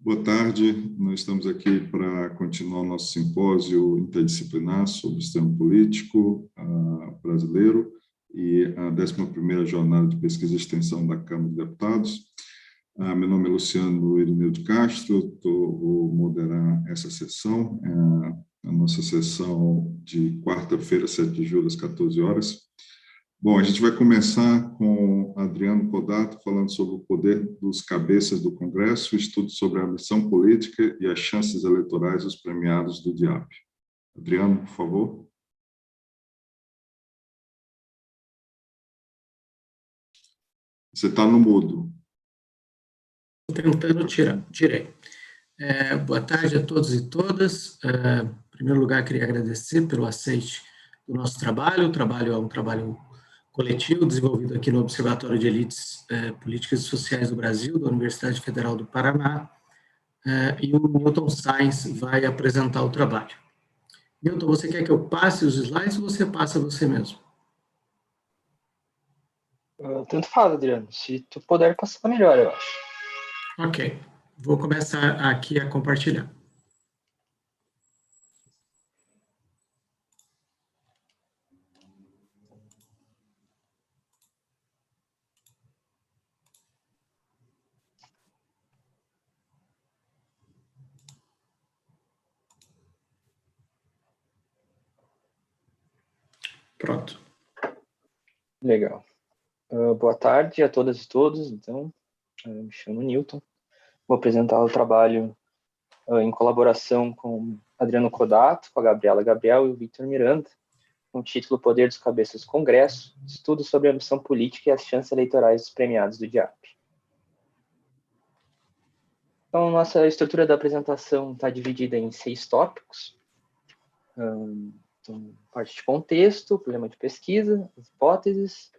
Boa tarde, nós estamos aqui para continuar o nosso simpósio interdisciplinar sobre o sistema político brasileiro e a 11ª Jornada de Pesquisa e Extensão da Câmara de Deputados. Meu nome é Luciano Irineu de Castro, vou moderar essa sessão, a nossa sessão de quarta-feira, 7 de julho, às 14 horas. Bom, a gente vai começar com Adriano Codato falando sobre o poder dos cabeças do Congresso, estudo sobre a missão política e as chances eleitorais dos premiados do DIAP. Adriano, por favor. Você está no mudo. Estou tentando tirar. Tirei. Boa tarde a todos e todas. Em primeiro lugar, queria agradecer pelo aceite do nosso trabalho. O trabalho é um trabalho coletivo desenvolvido aqui no Observatório de Elites Políticas e Sociais do Brasil, da Universidade Federal do Paraná, e o Newton Sainz vai apresentar o trabalho. Newton, você quer que eu passe os slides ou você passa você mesmo? Tanto faz, Adriano. Se tu puder passar melhor, eu acho. Ok. Vou começar aqui a compartilhar. Pronto. Legal. Boa tarde a todas e todos. Então, me chamo Newton. Vou apresentar o trabalho em colaboração com Adriano Codato, com a Gabriela Gabriel e o Victor Miranda, com o título Poder dos Cabeças do Congresso, estudo sobre a missão política e as chances eleitorais dos premiados do DIAP. Então, nossa estrutura da apresentação está dividida em 6 tópicos. Então, parte de contexto, problema de pesquisa, as hipóteses,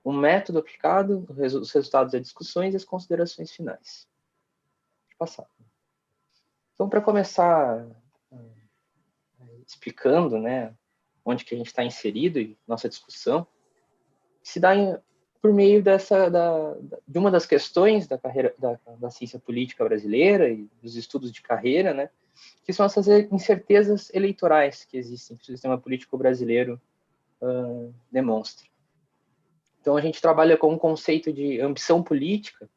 o método aplicado, os resultados das discussões e as considerações finais. Deixa eu passar. Então, para começar explicando, né, onde que a gente está inserido e nossa discussão, se dá por meio de uma das questões da carreira da ciência política brasileira e dos estudos de carreira, né, que são essas incertezas eleitorais que existem que o sistema político brasileiro demonstra. Então, a gente trabalha com um conceito de ambição política,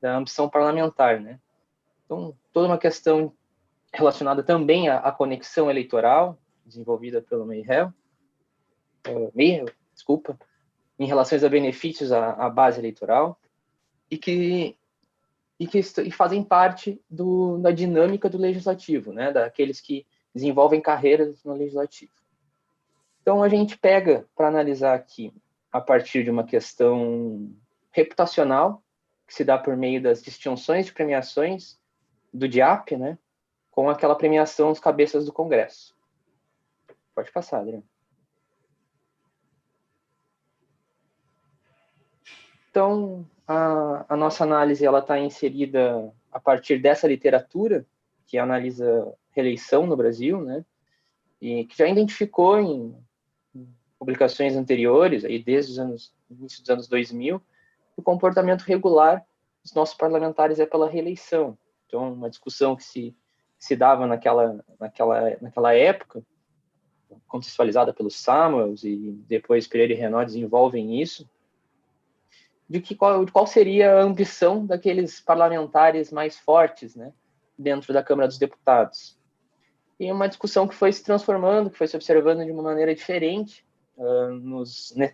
da ambição parlamentar, né? Então, toda uma questão relacionada também à conexão eleitoral, desenvolvida pelo Mayhel, em relações a benefícios à base eleitoral, e fazem parte da dinâmica do legislativo, né? Daqueles que desenvolvem carreiras no legislativo. Então, a gente pega para analisar aqui a partir de uma questão reputacional, que se dá por meio das distinções de premiações do DIAP, né, com aquela premiação Os Cabeças do Congresso. Pode passar, Adriano. Então, a nossa análise está inserida a partir dessa literatura, que analisa reeleição no Brasil, né, e que já identificou em publicações anteriores, aí desde o início dos anos 2000, o comportamento regular dos nossos parlamentares é pela reeleição. Então, uma discussão que se dava naquela época, contextualizada pelos Samuels, e depois Pereira e Renaud desenvolvem isso, de qual seria a ambição daqueles parlamentares mais fortes, né, dentro da Câmara dos Deputados. E uma discussão que foi se transformando, que foi se observando de uma maneira diferente,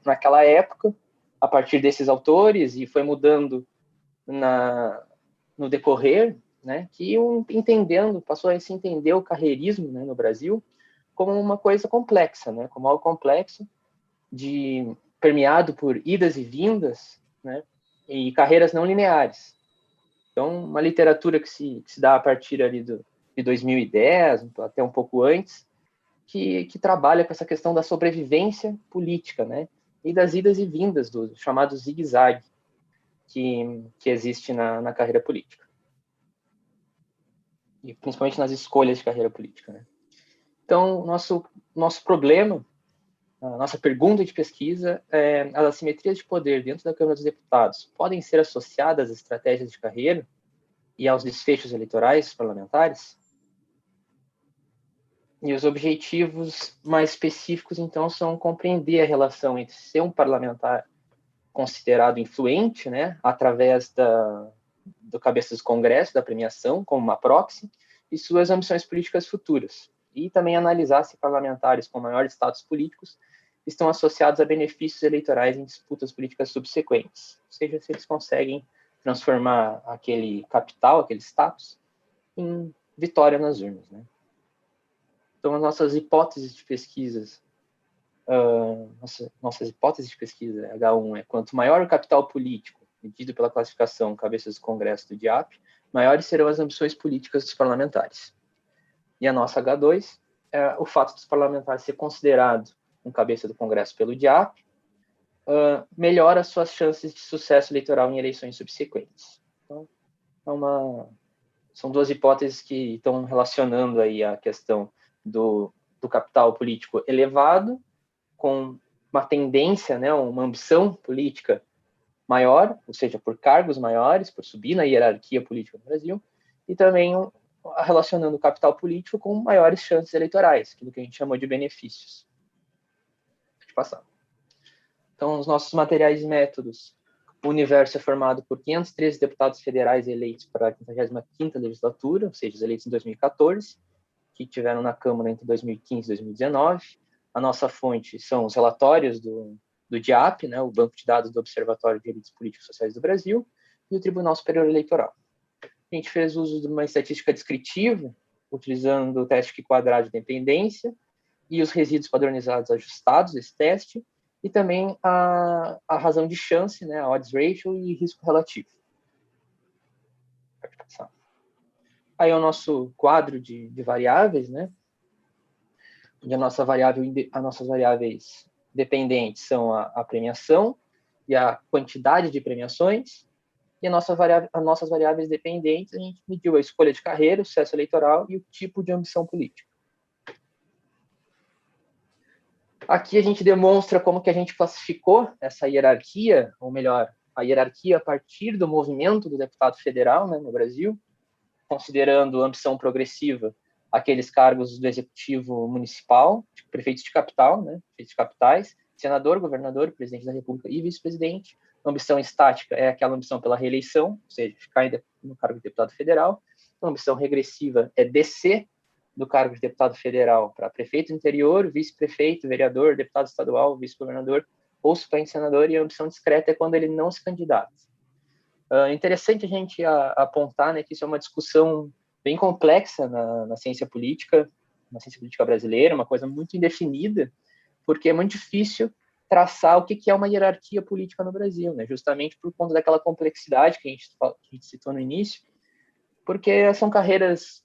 naquela época, a partir desses autores, e foi mudando no decorrer, né, que passou a se entender o carreirismo, né, no Brasil como uma coisa complexa, né, como algo complexo, permeado por idas e vindas, né, e carreiras não lineares. Então, uma literatura que se dá a partir ali de 2010, até um pouco antes, que trabalha com essa questão da sobrevivência política, né? E das idas e vindas do chamado zigue-zague que existe na carreira política. E principalmente nas escolhas de carreira política, né? Então, nosso problema, a nossa pergunta de pesquisa é: as assimetrias de poder dentro da Câmara dos Deputados podem ser associadas às estratégias de carreira? e aos desfechos eleitorais parlamentares. E os objetivos mais específicos, então, são compreender a relação entre ser um parlamentar considerado influente, né, através do cabeça do Congresso, da premiação, como uma proxy, e suas ambições políticas futuras. E também analisar se parlamentares com maior status políticos estão associados a benefícios eleitorais em disputas políticas subsequentes. Ou seja, se eles conseguem transformar aquele capital, aquele status, em vitória nas urnas, né? Então, as nossas hipóteses de pesquisas, nossas hipóteses de pesquisa H1 é: quanto maior o capital político, medido pela classificação cabeças do Congresso do DIAP, maiores serão as ambições políticas dos parlamentares. E a nossa H2 é o fato dos parlamentares ser considerado um cabeça do Congresso pelo DIAP, melhora as suas chances de sucesso eleitoral em eleições subsequentes. Então, são duas hipóteses que estão relacionando aí a questão do capital político elevado com uma tendência, né, uma ambição política maior, ou seja, por cargos maiores, por subir na hierarquia política no Brasil, e também relacionando o capital político com maiores chances eleitorais, aquilo que a gente chamou de benefícios. Pode passar. Então, os nossos materiais e métodos: o universo é formado por 513 deputados federais eleitos para a 55ª legislatura, ou seja, eleitos em 2014, que tiveram na Câmara entre 2015 e 2019. A nossa fonte são os relatórios do DIAP, né, o Banco de Dados do Observatório de Elites Políticos e Sociais do Brasil, e o Tribunal Superior Eleitoral. A gente fez uso de uma estatística descritiva, utilizando o teste quadrado de dependência e os resíduos padronizados ajustados desse teste, e também a razão de chance, né, a odds ratio e risco relativo. Pode passar. Aí é o nosso quadro de variáveis, né? Onde as nossas variáveis dependentes são a premiação e a quantidade de premiações, e as nossas variáveis dependentes, a gente mediu a escolha de carreira, o sucesso eleitoral e o tipo de ambição política. Aqui a gente demonstra como que a gente classificou essa hierarquia, ou melhor, a hierarquia a partir do movimento do deputado federal, né, no Brasil, considerando ambição progressiva aqueles cargos do executivo municipal, tipo prefeitos de capital, né, prefeitos de capitais, senador, governador, presidente da República e vice-presidente. Ambição estática é aquela ambição pela reeleição, ou seja, ficar no cargo de deputado federal. A ambição regressiva é descer do cargo de deputado federal para prefeito do interior, vice-prefeito, vereador, deputado estadual, vice-governador ou suplente senador, e a ambição discreta é quando ele não se candidata. É interessante a gente apontar, né, que isso é uma discussão bem complexa na ciência política brasileira, uma coisa muito indefinida, porque é muito difícil traçar o que é uma hierarquia política no Brasil, né, justamente por conta daquela complexidade que a gente citou no início, porque são carreiras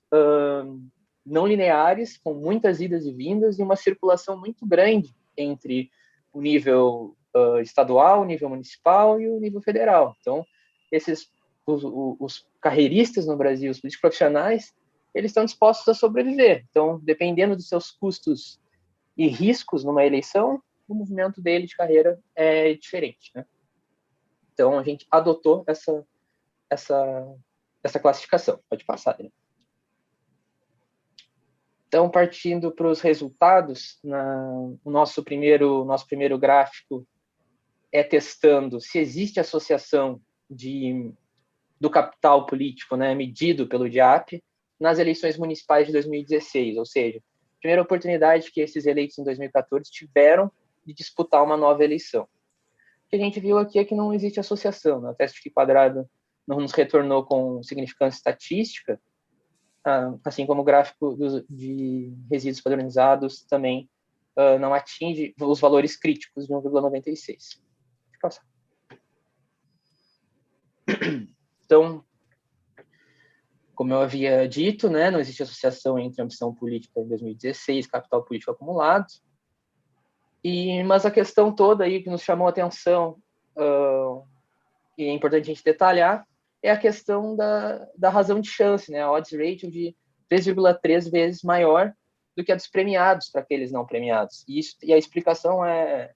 não lineares, com muitas idas e vindas, e uma circulação muito grande entre o nível estadual, o nível municipal e o nível federal. Então, os carreiristas no Brasil, os políticos profissionais, eles estão dispostos a sobreviver. Então, dependendo dos seus custos e riscos numa eleição, o movimento dele de carreira é diferente, né? Então, a gente adotou essa classificação. Pode passar, né? Então, partindo para os resultados, o nosso primeiro gráfico é testando se existe associação do capital político, né, medido pelo DIAP, nas eleições municipais de 2016, ou seja, a primeira oportunidade que esses eleitos em 2014 tiveram de disputar uma nova eleição. O que a gente viu aqui é que não existe associação, né? O teste quadrado não nos retornou com significância estatística, assim como o gráfico de resíduos padronizados também não atinge os valores críticos de 1,96. Deixa eu passar. Então, como eu havia dito, né, não existe associação entre ambição política em 2016 e capital político acumulado. Mas a questão toda aí que nos chamou a atenção, e é importante a gente detalhar, é a questão da razão de chance, né, a odds ratio de 3,3 vezes maior do que a dos premiados para aqueles não premiados. E a explicação é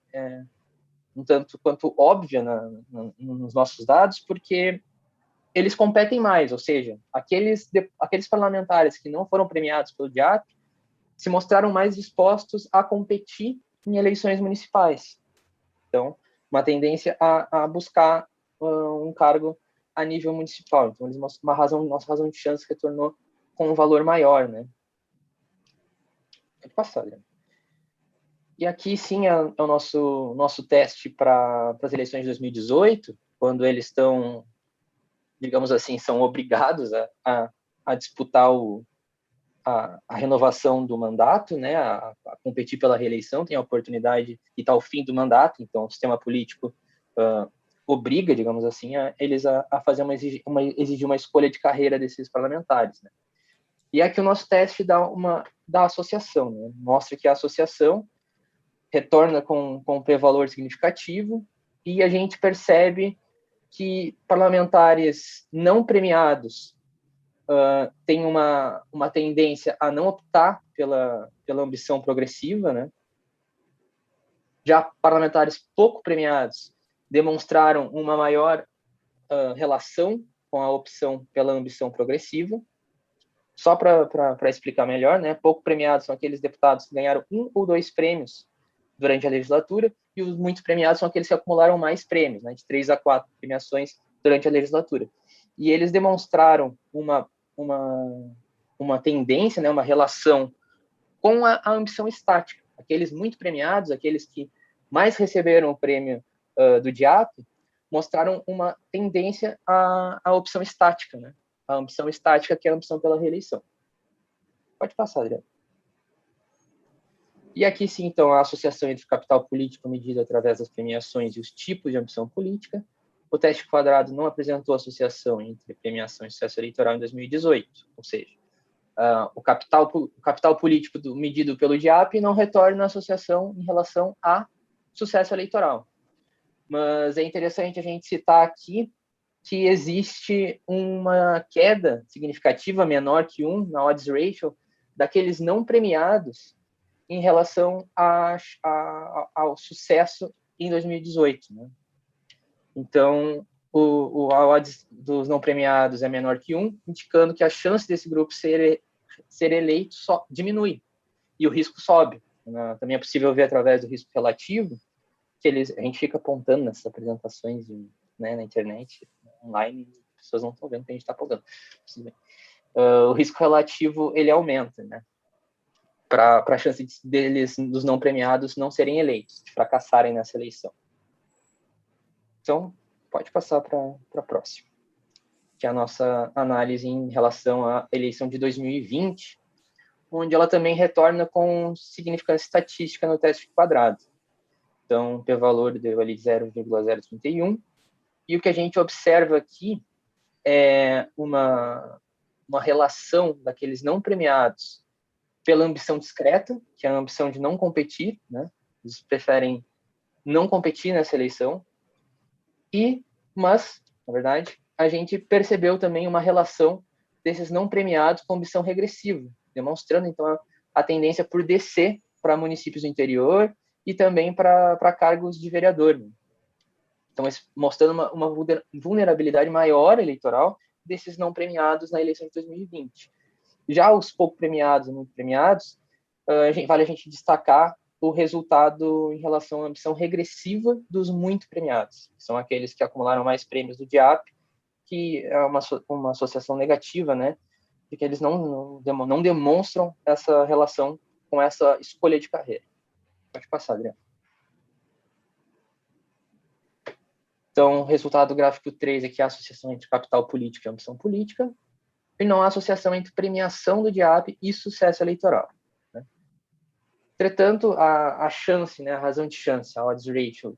um tanto quanto óbvia nos nossos dados, porque eles competem mais, ou seja, aqueles parlamentares que não foram premiados pelo DIAP se mostraram mais dispostos a competir em eleições municipais. Então, uma tendência a buscar um cargo a nível municipal. Então, eles mostram nossa razão de chance retornou com um valor maior, né? Pode passar, Leandro. E aqui, sim, é o nosso teste para as eleições de 2018, quando eles estão, digamos assim, são obrigados a disputar a renovação do mandato, né, a competir pela reeleição, tem a oportunidade e está ao fim do mandato, então o sistema político obriga, digamos assim, eles a fazer exigir uma escolha de carreira desses parlamentares, né? E aqui o nosso teste da associação, né? Mostra que a associação retorna com um pré-valor significativo e a gente percebe que parlamentares não premiados têm uma tendência a não optar pela ambição progressiva, né? Já parlamentares pouco premiados demonstraram uma maior relação com a opção pela ambição progressiva. Só para explicar melhor, né? Pouco premiados são aqueles deputados que ganharam 1 ou 2 prêmios durante a legislatura, e os muito premiados são aqueles que acumularam mais prêmios, né, de 3 a 4 premiações durante a legislatura. E eles demonstraram uma tendência, né, uma relação com a ambição estática. Aqueles muito premiados, aqueles que mais receberam o prêmio do DIAP, mostraram uma tendência à opção estática, né? A ambição estática, que é a ambição pela reeleição. Pode passar, Adriano. E aqui, sim, então, a associação entre o capital político medida através das premiações e os tipos de ambição política. O teste quadrado não apresentou associação entre premiação e sucesso eleitoral em 2018, ou seja, o capital político medido pelo DIAP não retorna a associação em relação a sucesso eleitoral. Mas é interessante a gente citar aqui que existe uma queda significativa, menor que 1, na odds ratio, daqueles não premiados em relação ao sucesso em 2018. Né? Então, a odds dos não premiados é menor que 1, indicando que a chance desse grupo ser eleito diminui, e o risco sobe. Também é possível ver através do risco relativo, que a gente fica apontando nessas apresentações né, na internet, online, as pessoas não estão vendo o que a gente está apontando. O risco relativo, ele aumenta, né? Para a chance dos não premiados não serem eleitos, de fracassarem nessa eleição. Então, pode passar para a próxima, que é a nossa análise em relação à eleição de 2020, onde ela também retorna com significância estatística no teste quadrado. Então, o p-valor deu ali 0,031, e o que a gente observa aqui é uma relação daqueles não premiados pela ambição discreta, que é a ambição de não competir, né? Eles preferem não competir nessa eleição. Mas, na verdade, a gente percebeu também uma relação desses não premiados com ambição regressiva, demonstrando, então, a tendência por descer para municípios do interior e também para cargos de vereador. Né? Então, mostrando uma vulnerabilidade maior eleitoral desses não premiados na eleição de 2020. Já os pouco premiados e muito premiados, vale a gente destacar o resultado em relação à ambição regressiva dos muito premiados, que são aqueles que acumularam mais prêmios do DIAP, que é uma associação negativa, né, de que eles não demonstram essa relação com essa escolha de carreira. Pode passar, Adriano. Então, o resultado do gráfico 3 aqui é a associação entre capital político e ambição política, e não a associação entre premiação do DIAP e sucesso eleitoral. Né? Entretanto, a chance, né, a razão de chance, a odds ratio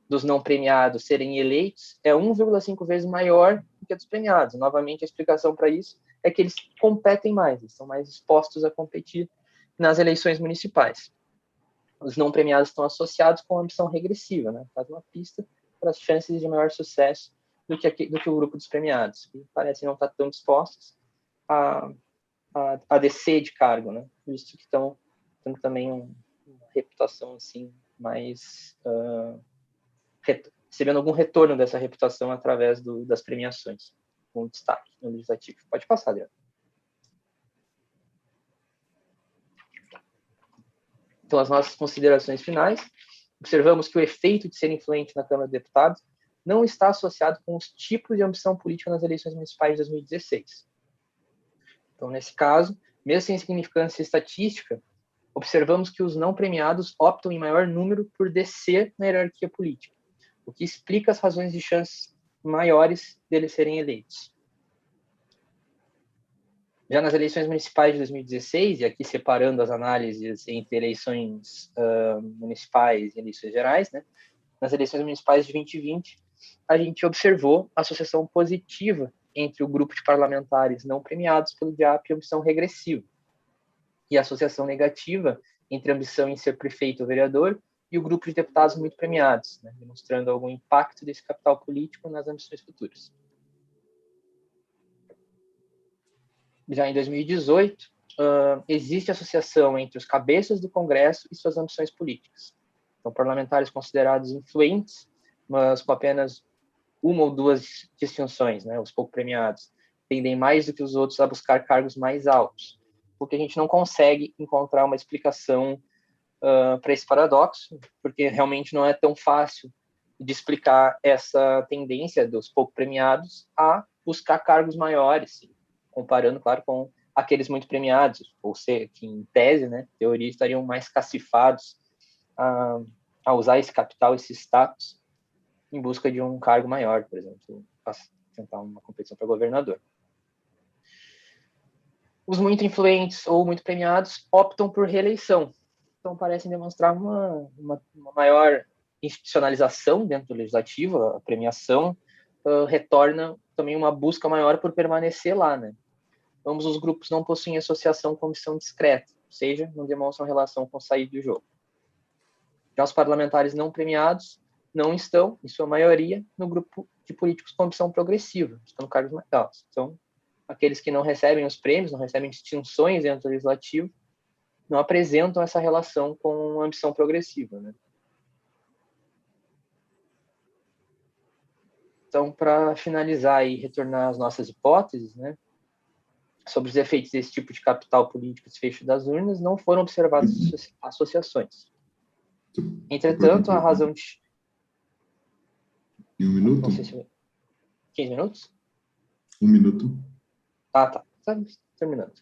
dos não premiados serem eleitos é 1,5 vezes maior do que a dos premiados. Novamente, a explicação para isso é que eles competem mais, eles são mais dispostos a competir nas eleições municipais. Os não premiados estão associados com a ambição regressiva, né? Faz uma pista para as chances de maior sucesso do que o grupo dos premiados, que parecem não estar tão dispostos a descer de cargo, né? Visto que estão tendo também uma reputação assim mais recebendo algum retorno dessa reputação através das premiações, com destaque no legislativo. Pode passar, Adriano. Então, as nossas considerações finais. Observamos que o efeito de ser influente na Câmara de Deputados não está associado com os tipos de ambição política nas eleições municipais de 2016. Então, nesse caso, mesmo sem significância estatística, observamos que os não premiados optam em maior número por descer na hierarquia política, o que explica as razões de chances maiores deles serem eleitos. Já nas eleições municipais de 2016, e aqui separando as análises entre eleições municipais e eleições gerais, né? Nas eleições municipais de 2020, a gente observou a associação positiva entre o grupo de parlamentares não premiados pelo DIAP e ambição regressiva, e a associação negativa entre a ambição em ser prefeito ou vereador e o grupo de deputados muito premiados, né? Demonstrando algum impacto desse capital político nas ambições futuras. Já em 2018, existe associação entre os cabeças do Congresso e suas ambições políticas. Então, parlamentares considerados influentes, mas com apenas uma ou duas distinções, né, os pouco premiados, tendem mais do que os outros a buscar cargos mais altos, porque a gente não consegue encontrar uma explicação para esse paradoxo, porque realmente não é tão fácil de explicar essa tendência dos pouco premiados a buscar cargos maiores, comparando, claro, com aqueles muito premiados, ou seja, que em tese, né, teoria, estariam mais cacifados a usar esse capital, esse status, em busca de um cargo maior, por exemplo, tentar uma competição para governador. Os muito influentes ou muito premiados optam por reeleição, então parecem demonstrar uma maior institucionalização dentro do legislativo, a premiação retorna também uma busca maior por permanecer lá, né? Ambos os grupos não possuem associação com missão discreta, ou seja, não demonstram relação com sair do jogo. Já os parlamentares não premiados não estão, em sua maioria, no grupo de políticos com ambição progressiva, estão no cargos mais altos. Então, aqueles que não recebem os prêmios, não recebem distinções dentro do legislativo, não apresentam essa relação com a ambição progressiva, né? Então, para finalizar e retornar às nossas hipóteses, né, sobre os efeitos desse tipo de capital político desfecho das urnas, não foram observadas associações. Entretanto, a razão de... Em 1 minuto? Não sei se... 15 minutos? 1 minuto. Tá terminando.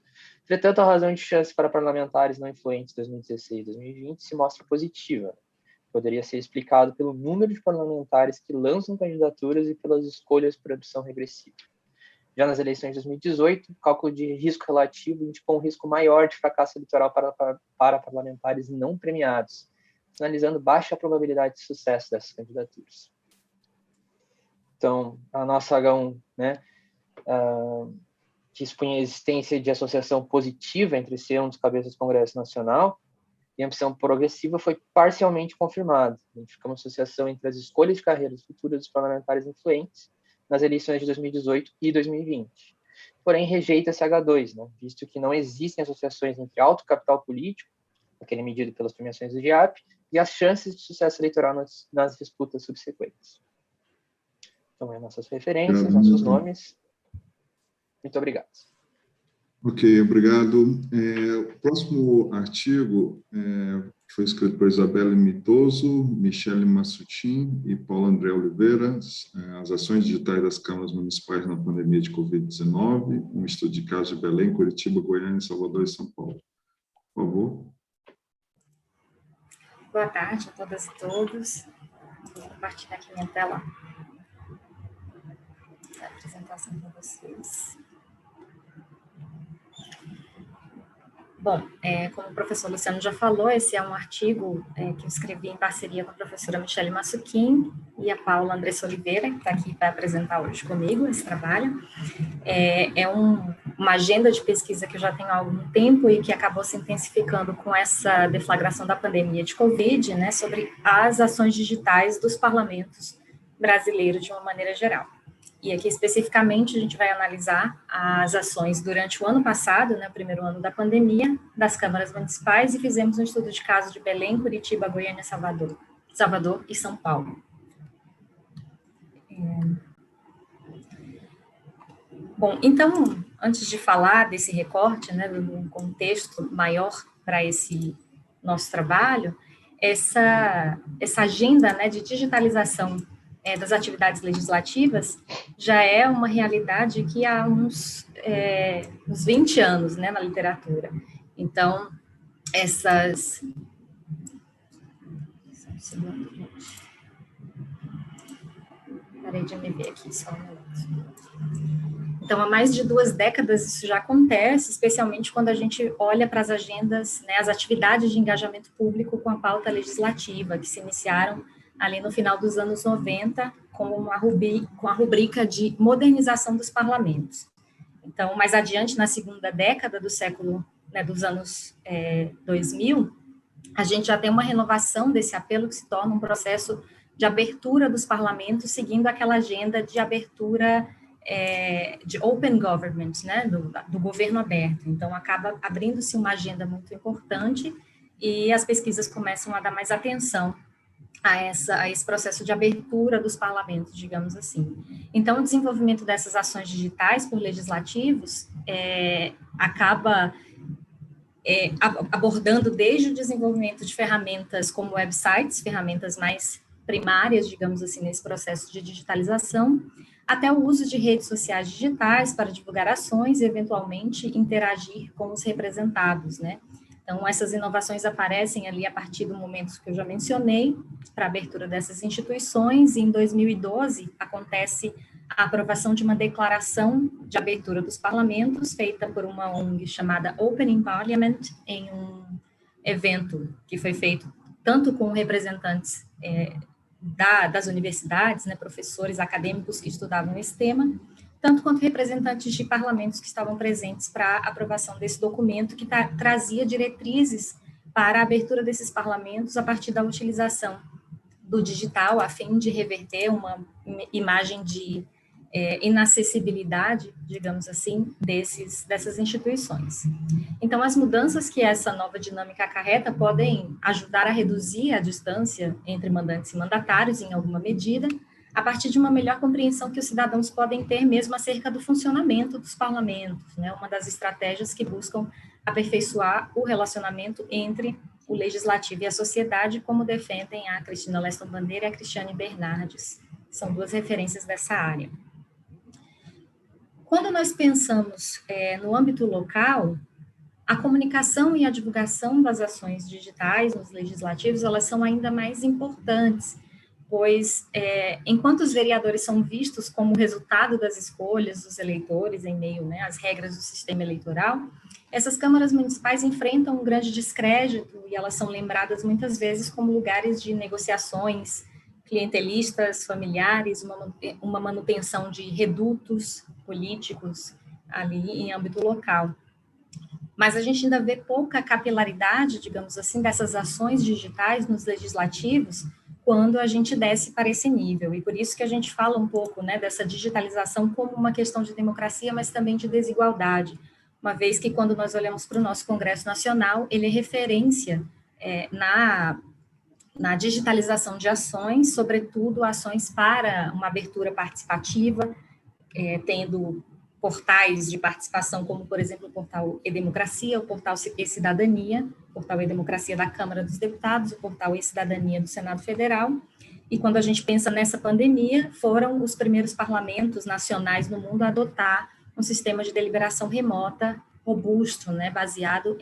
Entretanto, a razão de chance para parlamentares não influentes 2016 e 2020 se mostra positiva. Poderia ser explicado pelo número de parlamentares que lançam candidaturas e pelas escolhas por ambição regressiva. Já nas eleições de 2018, o cálculo de risco relativo indicou um risco maior de fracasso eleitoral para parlamentares não premiados, sinalizando baixa probabilidade de sucesso dessas candidaturas. Então, a nossa H1, né, que expunha a existência de associação positiva entre ser um dos cabeças do Congresso Nacional e a ambição progressiva, foi parcialmente confirmada. Identificamos associação entre as escolhas de carreiras futuras dos parlamentares influentes nas eleições de 2018 e 2020. Porém, rejeita esse H2, né, visto que não existem associações entre alto capital político, aquele medido pelas premiações do DIAP, e as chances de sucesso eleitoral nas disputas subsequentes. Então, nossas referências, nossos nomes. Muito obrigado. Ok, obrigado. O próximo artigo foi escrito por Isabela Mitoso, Michele Massutin e Paulo André Oliveira, as ações digitais das câmaras municipais na pandemia de Covid-19, um estudo de caso de Belém, Curitiba, Goiânia, Salvador e São Paulo. Por favor. Boa tarde a todas e todos. Vou compartilhar aqui minha tela. A apresentação para vocês. Bom, como o professor Luciano já falou, esse é um artigo que eu escrevi em parceria com a professora Michele Massutin e a Paula Andressa Oliveira, que está aqui para apresentar hoje comigo esse trabalho. É uma agenda de pesquisa que eu já tenho há algum tempo e que acabou se intensificando com essa deflagração da pandemia de Covid, né, sobre as ações digitais dos parlamentos brasileiros de uma maneira geral. E aqui, especificamente, a gente vai analisar as ações durante o ano passado, né, o primeiro ano da pandemia, das câmaras municipais, e fizemos um estudo de caso de Belém, Curitiba, Goiânia, Salvador e São Paulo. Bom, então, antes de falar desse recorte, né, do contexto maior para esse nosso trabalho, essa agenda, né, de digitalização das atividades legislativas já é uma realidade que há uns 20 anos, né, na literatura. Então, Parei de me ver aqui, só um minuto. Então, há mais de 2 décadas isso já acontece, especialmente quando a gente olha para as agendas, né, as atividades de engajamento público com a pauta legislativa, que se iniciaram ali no final dos anos 90, com a rubrica de modernização dos parlamentos. Então, mais adiante, na segunda década do século, né, dos anos 2000, a gente já tem uma renovação desse apelo que se torna um processo de abertura dos parlamentos, seguindo aquela agenda de abertura de open government, né, do governo aberto. Então, acaba abrindo-se uma agenda muito importante e as pesquisas começam a dar mais atenção a esse processo de abertura dos parlamentos, digamos assim. Então, o desenvolvimento dessas ações digitais por legislativos acaba abordando desde o desenvolvimento de ferramentas como websites, ferramentas mais primárias, digamos assim, nesse processo de digitalização, até o uso de redes sociais digitais para divulgar ações e, eventualmente, interagir com os representados, né? Então, essas inovações aparecem ali a partir do momento que eu já mencionei, para a abertura dessas instituições, e em 2012 acontece a aprovação de uma declaração de abertura dos parlamentos, feita por uma ONG chamada Opening Parliament, em um evento que foi feito tanto com representantes das universidades, né, professores acadêmicos que estudavam esse tema, tanto quanto representantes de parlamentos que estavam presentes para a aprovação desse documento, que trazia diretrizes para a abertura desses parlamentos a partir da utilização do digital, a fim de reverter uma imagem de inacessibilidade, digamos assim, dessas instituições. Então, as mudanças que essa nova dinâmica acarreta podem ajudar a reduzir a distância entre mandantes e mandatários, em alguma medida, a partir de uma melhor compreensão que os cidadãos podem ter mesmo acerca do funcionamento dos parlamentos, né? Uma das estratégias que buscam aperfeiçoar o relacionamento entre o legislativo e a sociedade, como defendem a Cristina Leston Bandeira e a Cristiane Bernardes. São 2 referências dessa área. Quando nós pensamos no âmbito local, a comunicação e a divulgação das ações digitais nos legislativos, elas são ainda mais importantes, pois, enquanto os vereadores são vistos como resultado das escolhas dos eleitores em meio, né, às regras do sistema eleitoral, essas câmaras municipais enfrentam um grande descrédito e elas são lembradas muitas vezes como lugares de negociações clientelistas, familiares, uma manutenção de redutos políticos ali em âmbito local. Mas a gente ainda vê pouca capilaridade, digamos assim, dessas ações digitais nos legislativos quando a gente desce para esse nível. E por isso que a gente fala um pouco, né, dessa digitalização como uma questão de democracia, mas também de desigualdade, uma vez que quando nós olhamos para o nosso Congresso Nacional, ele é referência na digitalização de ações, sobretudo ações para uma abertura participativa, tendo portais de participação, como, por exemplo, o portal E-Democracia, o portal E-Cidadania, o portal E-Democracia da Câmara dos Deputados, o portal E-Cidadania do Senado Federal. E quando a gente pensa nessa pandemia, foram os primeiros parlamentos nacionais no mundo a adotar um sistema de deliberação remota robusto, né, baseado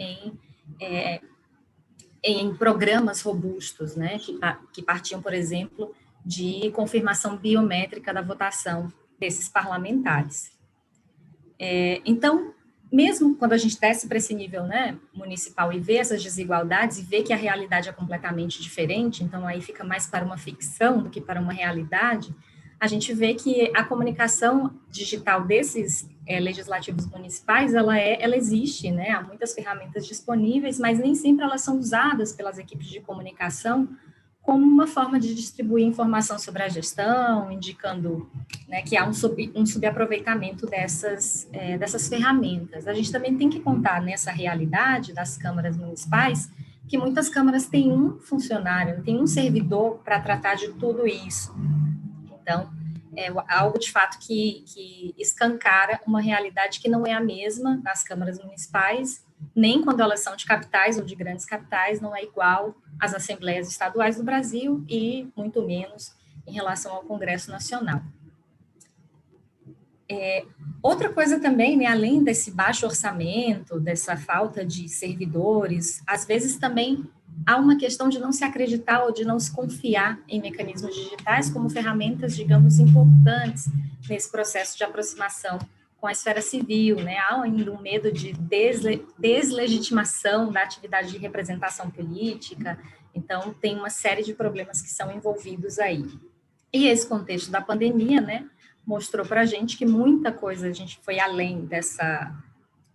em programas robustos, né, que partiam, por exemplo, de confirmação biométrica da votação desses parlamentares. Então, mesmo quando a gente desce para esse nível, né, municipal e vê essas desigualdades e vê que a realidade é completamente diferente, então aí fica mais para uma ficção do que para uma realidade, a gente vê que a comunicação digital desses legislativos municipais, ela existe, né, há muitas ferramentas disponíveis, mas nem sempre elas são usadas pelas equipes de comunicação como uma forma de distribuir informação sobre a gestão, indicando, né, que há um subaproveitamento dessas ferramentas. A gente também tem que contar nessa realidade das câmaras municipais que muitas câmaras têm um funcionário, têm um servidor para tratar de tudo isso. Então, algo de fato que escancara uma realidade que não é a mesma nas câmaras municipais, nem quando elas são de capitais ou de grandes capitais, não é igual às assembleias estaduais do Brasil e muito menos em relação ao Congresso Nacional. Outra coisa também, né, além desse baixo orçamento, dessa falta de servidores, às vezes também há uma questão de não se acreditar ou de não se confiar em mecanismos digitais como ferramentas, digamos, importantes nesse processo de aproximação com a esfera civil, né? Há ainda um medo de deslegitimação da atividade de representação política, então tem uma série de problemas que são envolvidos aí. E esse contexto da pandemia, né, mostrou para a gente que muita coisa, a gente foi além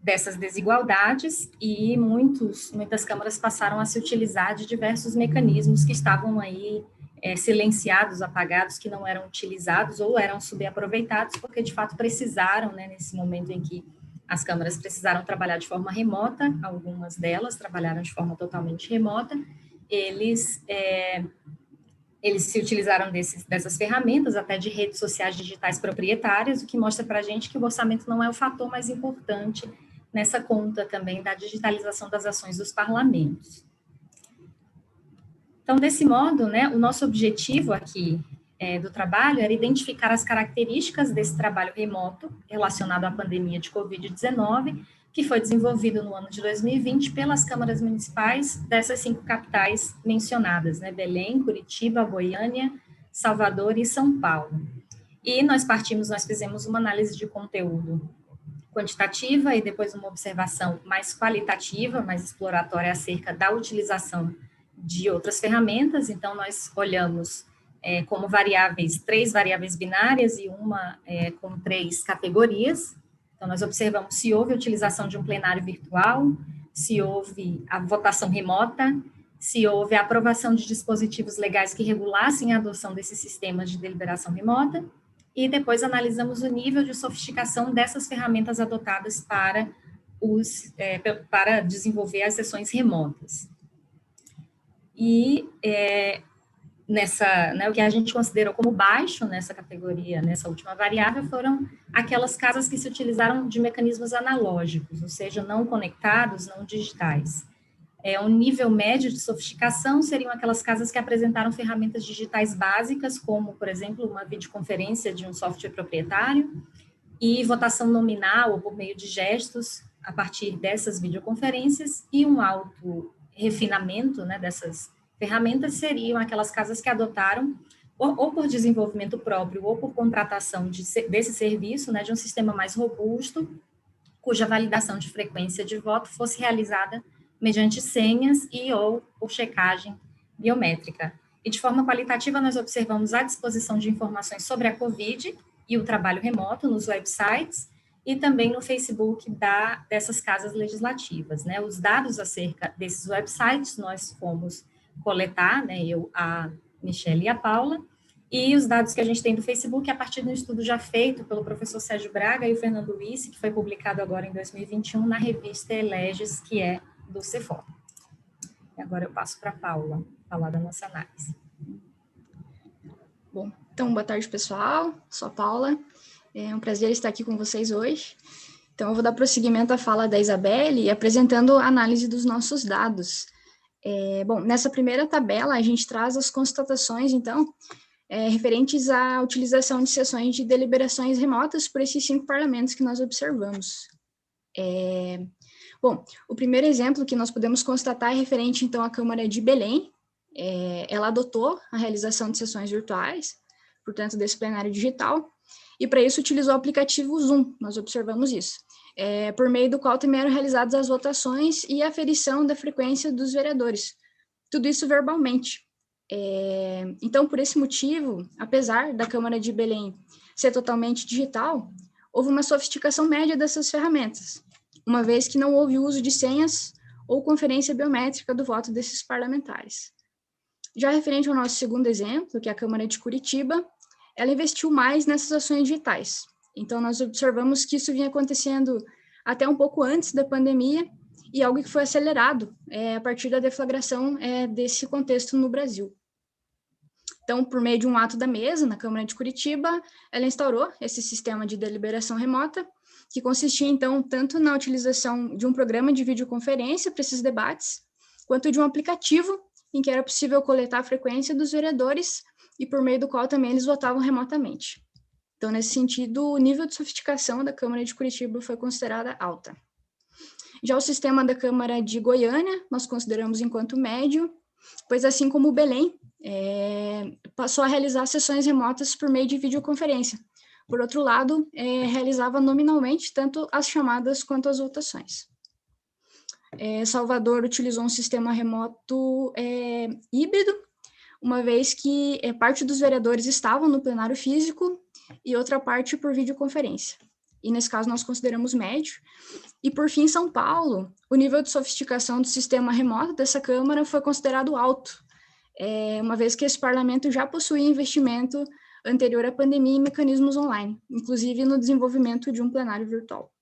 dessas desigualdades e muitas câmaras passaram a se utilizar de diversos mecanismos que estavam aí silenciados, apagados, que não eram utilizados ou eram subaproveitados, porque de fato precisaram, né, nesse momento em que as câmaras precisaram trabalhar de forma remota, algumas delas trabalharam de forma totalmente remota, eles se utilizaram dessas ferramentas, até de redes sociais digitais proprietárias, o que mostra para a gente que o orçamento não é o fator mais importante nessa conta também da digitalização das ações dos parlamentos. Então, desse modo, né, o nosso objetivo aqui do trabalho era identificar as características desse trabalho remoto relacionado à pandemia de Covid-19, que foi desenvolvido no ano de 2020 pelas câmaras municipais dessas 5 capitais mencionadas, né, Belém, Curitiba, Goiânia, Salvador e São Paulo. E nós fizemos uma análise de conteúdo quantitativa e depois uma observação mais qualitativa, mais exploratória acerca da utilização de outras ferramentas. Então, nós olhamos como variáveis, 3 variáveis binárias e uma com 3 categorias. Então, nós observamos se houve utilização de um plenário virtual, se houve a votação remota, se houve a aprovação de dispositivos legais que regulassem a adoção desses sistemas de deliberação remota, e depois analisamos o nível de sofisticação dessas ferramentas adotadas para desenvolver as sessões remotas. E o que a gente considerou como baixo nessa categoria, nessa última variável, foram aquelas casas que se utilizaram de mecanismos analógicos, ou seja, não conectados, não digitais. Um nível médio de sofisticação seriam aquelas casas que apresentaram ferramentas digitais básicas, como, por exemplo, uma videoconferência de um software proprietário, e votação nominal ou por meio de gestos a partir dessas videoconferências, e um alto refinamento, né, dessas ferramentas seriam aquelas casas que adotaram, ou por desenvolvimento próprio, ou por contratação desse serviço, né, de um sistema mais robusto, cuja validação de frequência de voto fosse realizada mediante senhas e ou por checagem biométrica. E de forma qualitativa, nós observamos a disposição de informações sobre a COVID e o trabalho remoto nos websites e também no Facebook dessas casas legislativas, né? Os dados acerca desses websites nós fomos coletar, né, eu, a Michelle e a Paula, e os dados que a gente tem do Facebook a partir de um estudo já feito pelo professor Sérgio Braga e o Fernando Wisse, que foi publicado agora em 2021 na revista Eleges, que é do CEFOR. E agora eu passo para a Paula, falar da nossa análise. Bom, então, boa tarde, pessoal. Sou a Paula. É um prazer estar aqui com vocês hoje. Então, eu vou dar prosseguimento à fala da Isabelle, apresentando a análise dos nossos dados. Bom, nessa primeira tabela, a gente traz as constatações, então, referentes à utilização de sessões de deliberações remotas por esses 5 parlamentos que nós observamos. Bom, o primeiro exemplo que nós podemos constatar é referente, então, à Câmara de Belém. Ela adotou a realização de sessões virtuais, portanto, desse plenário digital, e para isso utilizou o aplicativo Zoom, nós observamos isso, por meio do qual também eram realizadas as votações e a aferição da frequência dos vereadores, tudo isso verbalmente. Então, por esse motivo, apesar da Câmara de Belém ser totalmente digital, houve uma sofisticação média dessas ferramentas, uma vez que não houve uso de senhas ou conferência biométrica do voto desses parlamentares. Já referente ao nosso segundo exemplo, que é a Câmara de Curitiba, ela investiu mais nessas ações digitais. Então, nós observamos que isso vinha acontecendo até um pouco antes da pandemia e algo que foi acelerado a partir da deflagração desse contexto no Brasil. Então, por meio de um ato da mesa, na Câmara de Curitiba, ela instaurou esse sistema de deliberação remota, que consistia, então, tanto na utilização de um programa de videoconferência para esses debates, quanto de um aplicativo em que era possível coletar a frequência dos vereadores e por meio do qual também eles votavam remotamente. Então, nesse sentido, o nível de sofisticação da Câmara de Curitiba foi considerada alta. Já o sistema da Câmara de Goiânia, nós consideramos enquanto médio, pois assim como o Belém, passou a realizar sessões remotas por meio de videoconferência. Por outro lado, realizava nominalmente tanto as chamadas quanto as votações. Salvador utilizou um sistema remoto híbrido, uma vez que parte dos vereadores estavam no plenário físico e outra parte por videoconferência. E nesse caso nós consideramos médio. E por fim, São Paulo, o nível de sofisticação do sistema remoto dessa Câmara foi considerado alto, uma vez que esse parlamento já possuía investimento anterior à pandemia em mecanismos online, inclusive no desenvolvimento de um plenário virtual.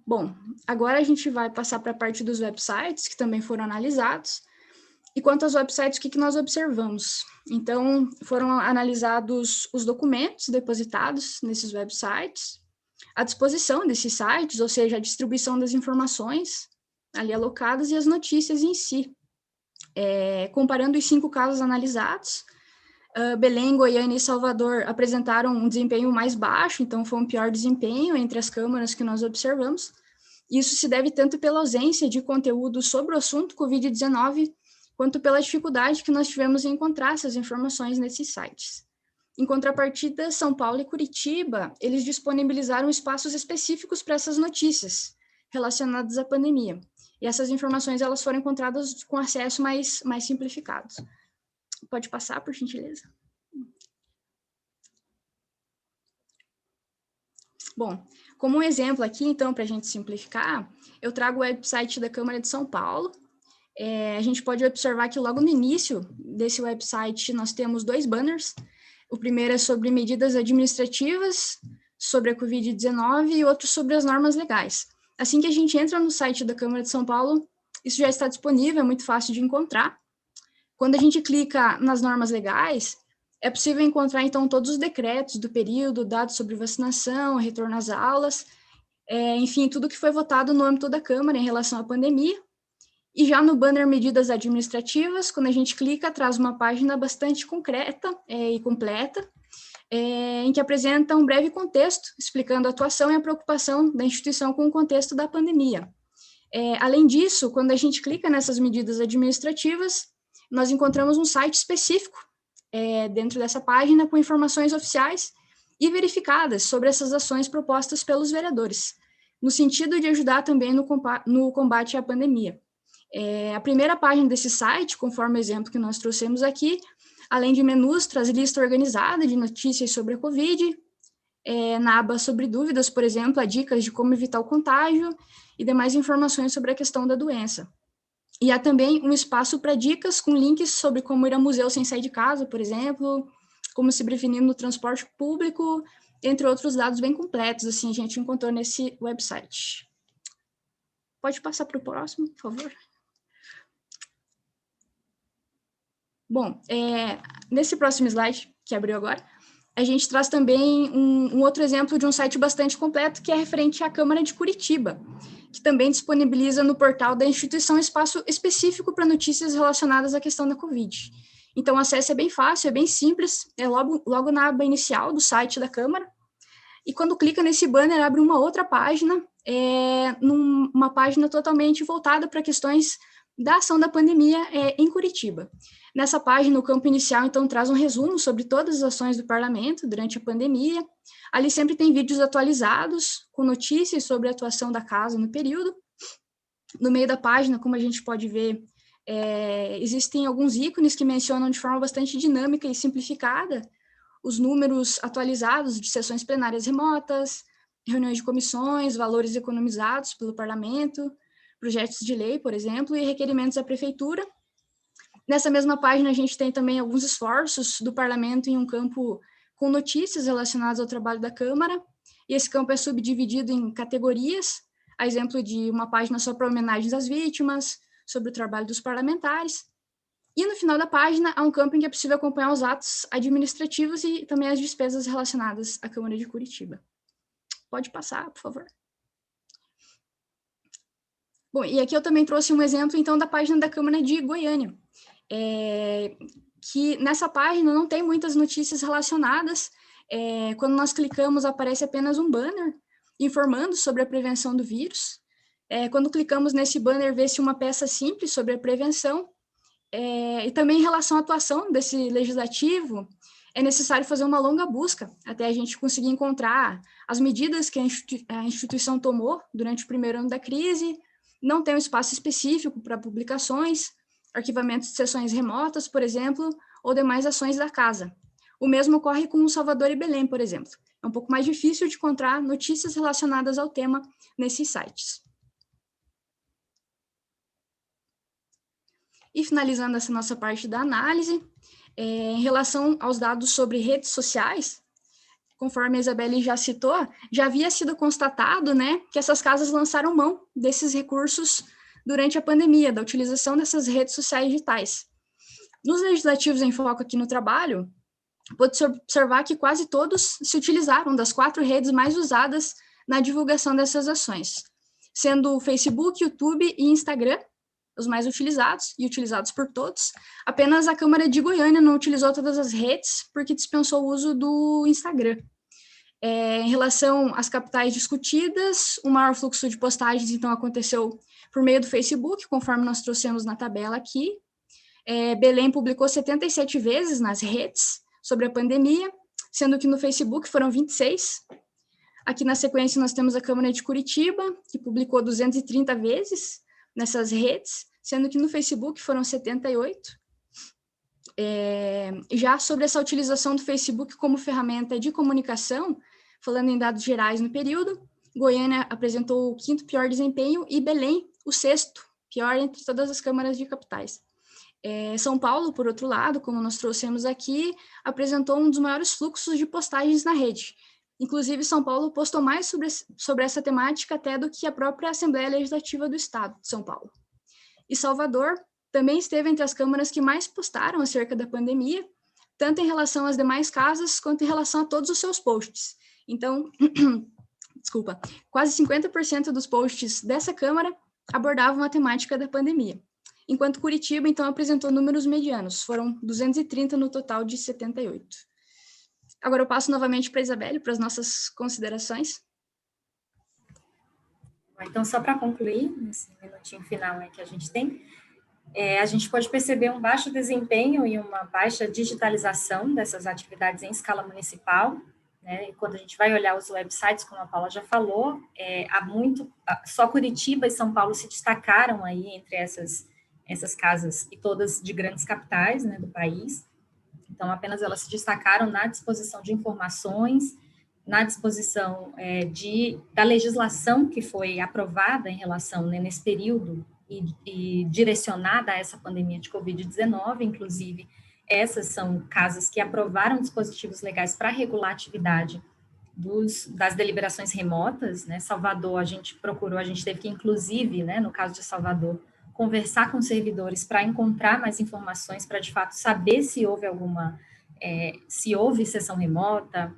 Bom, agora a gente vai passar para a parte dos websites, que também foram analisados. E quanto aos websites, o que nós observamos? Então, foram analisados os documentos depositados nesses websites, a disposição desses sites, ou seja, a distribuição das informações ali alocadas e as notícias em si. Comparando os 5 casos analisados, Belém, Goiânia e Salvador apresentaram um desempenho mais baixo, então foi um pior desempenho entre as câmaras que nós observamos. Isso se deve tanto pela ausência de conteúdo sobre o assunto Covid-19, quanto pela dificuldade que nós tivemos em encontrar essas informações nesses sites. Em contrapartida, São Paulo e Curitiba, eles disponibilizaram espaços específicos para essas notícias relacionadas à pandemia. E essas informações elas foram encontradas com acesso mais simplificado. Pode passar, por gentileza? Bom, como um exemplo aqui, então, para a gente simplificar, eu trago o website da Câmara de São Paulo. A gente pode observar que logo no início desse website nós temos 2 banners. O primeiro é sobre medidas administrativas sobre a Covid-19 e outro sobre as normas legais. Assim que a gente entra no site da Câmara de São Paulo, isso já está disponível, é muito fácil de encontrar. Quando a gente clica nas normas legais, é possível encontrar, então, todos os decretos do período, dados sobre vacinação, retorno às aulas, enfim, tudo que foi votado no âmbito da Câmara em relação à pandemia. E já no banner Medidas Administrativas, quando a gente clica, traz uma página bastante concreta e completa, em que apresenta um breve contexto, explicando a atuação e a preocupação da instituição com o contexto da pandemia. Além disso, quando a gente clica nessas medidas administrativas, nós encontramos um site específico dentro dessa página com informações oficiais e verificadas sobre essas ações propostas pelos vereadores, no sentido de ajudar também no combate à pandemia. A primeira página desse site, conforme o exemplo que nós trouxemos aqui, além de menus, traz lista organizada de notícias sobre a Covid, na aba sobre dúvidas, por exemplo, há dicas de como evitar o contágio e demais informações sobre a questão da doença. E há também um espaço para dicas com links sobre como ir ao museu sem sair de casa, por exemplo, como se prevenir no transporte público, entre outros dados bem completos, assim, a gente encontrou nesse website. Pode passar para o próximo, por favor? Bom, nesse próximo slide, que abriu agora, a gente traz também um outro exemplo de um site bastante completo, que é referente à Câmara de Curitiba, que também disponibiliza no portal da instituição espaço específico para notícias relacionadas à questão da Covid. Então, o acesso é bem fácil, é bem simples, logo na aba inicial do site da Câmara, e quando clica nesse banner, abre uma outra página, numa página totalmente voltada para questões da ação da pandemia em Curitiba. Nessa página, o campo inicial, então, traz um resumo sobre todas as ações do parlamento durante a pandemia. Ali sempre tem vídeos atualizados, com notícias sobre a atuação da casa no período. No meio da página, como a gente pode ver, existem alguns ícones que mencionam de forma bastante dinâmica e simplificada os números atualizados de sessões plenárias remotas, reuniões de comissões, valores economizados pelo parlamento, projetos de lei, por exemplo, e requerimentos à prefeitura. Nessa mesma página, a gente tem também alguns esforços do parlamento em um campo com notícias relacionadas ao trabalho da Câmara, e esse campo é subdividido em categorias, a exemplo de uma página só para homenagens às vítimas, sobre o trabalho dos parlamentares. E no final da página há um campo em que é possível acompanhar os atos administrativos e também as despesas relacionadas à Câmara de Curitiba. Pode passar, por favor. Bom, e aqui eu também trouxe um exemplo, então, da página da Câmara de Goiânia, que nessa página não tem muitas notícias relacionadas. Quando nós clicamos, aparece apenas um banner informando sobre a prevenção do vírus. Quando clicamos nesse banner, vê-se uma peça simples sobre a prevenção. E também em relação à atuação desse legislativo, é necessário fazer uma longa busca até a gente conseguir encontrar as medidas que a instituição tomou durante o primeiro ano da crise. Não tem um espaço específico para publicações, arquivamento de sessões remotas, por exemplo, ou demais ações da casa. O mesmo ocorre com Salvador e Belém, por exemplo. É um pouco mais difícil de encontrar notícias relacionadas ao tema nesses sites. E finalizando essa nossa parte da análise, em relação aos dados sobre redes sociais, conforme a Isabelle já citou, já havia sido constatado, né, que essas casas lançaram mão desses recursos durante a pandemia, da utilização dessas redes sociais digitais. Nos legislativos em foco aqui no trabalho, pode-se observar que quase todos se utilizaram das 4 redes mais usadas na divulgação dessas ações, sendo o Facebook, YouTube e Instagram os mais utilizados e utilizados por todos. Apenas a Câmara de Goiânia não utilizou todas as redes porque dispensou o uso do Instagram. Em relação às capitais discutidas, o maior fluxo de postagens, então, aconteceu por meio do Facebook, conforme nós trouxemos na tabela aqui. Belém publicou 77 vezes nas redes sobre a pandemia, sendo que no Facebook foram 26. Aqui na sequência nós temos a Câmara de Curitiba, que publicou 230 vezes nessas redes, sendo que no Facebook foram 78. Já sobre essa utilização do Facebook como ferramenta de comunicação, falando em dados gerais no período, Goiânia apresentou o 5º pior desempenho e Belém o 6º pior entre todas as câmaras de capitais. São Paulo, por outro lado, como nós trouxemos aqui, apresentou um dos maiores fluxos de postagens na rede. Inclusive, São Paulo postou mais sobre essa temática até do que a própria Assembleia Legislativa do Estado de São Paulo. E Salvador também esteve entre as câmaras que mais postaram acerca da pandemia, tanto em relação às demais casas, quanto em relação a todos os seus posts. Então, desculpa, quase 50% dos posts dessa câmara abordavam a temática da pandemia. Enquanto Curitiba, então, apresentou números medianos, foram 230 no total de 78. Agora eu passo novamente para a Isabelle, para as nossas considerações. Então, só para concluir, nesse minutinho final que a gente tem, a gente pode perceber um baixo desempenho e uma baixa digitalização dessas atividades em escala municipal, né? E quando a gente vai olhar os websites, como a Paula já falou, só Curitiba e São Paulo se destacaram aí entre essas casas, e todas de grandes capitais, né, do país. Então, apenas elas se destacaram na disposição de informações, na disposição da legislação que foi aprovada em relação, né, nesse período e direcionada a essa pandemia de Covid-19. Inclusive, essas são casas que aprovaram dispositivos legais para regular a atividade das deliberações remotas, né? Salvador, a gente teve que, inclusive, né, no caso de Salvador, conversar com servidores para encontrar mais informações, para de fato saber se houve se houve sessão remota,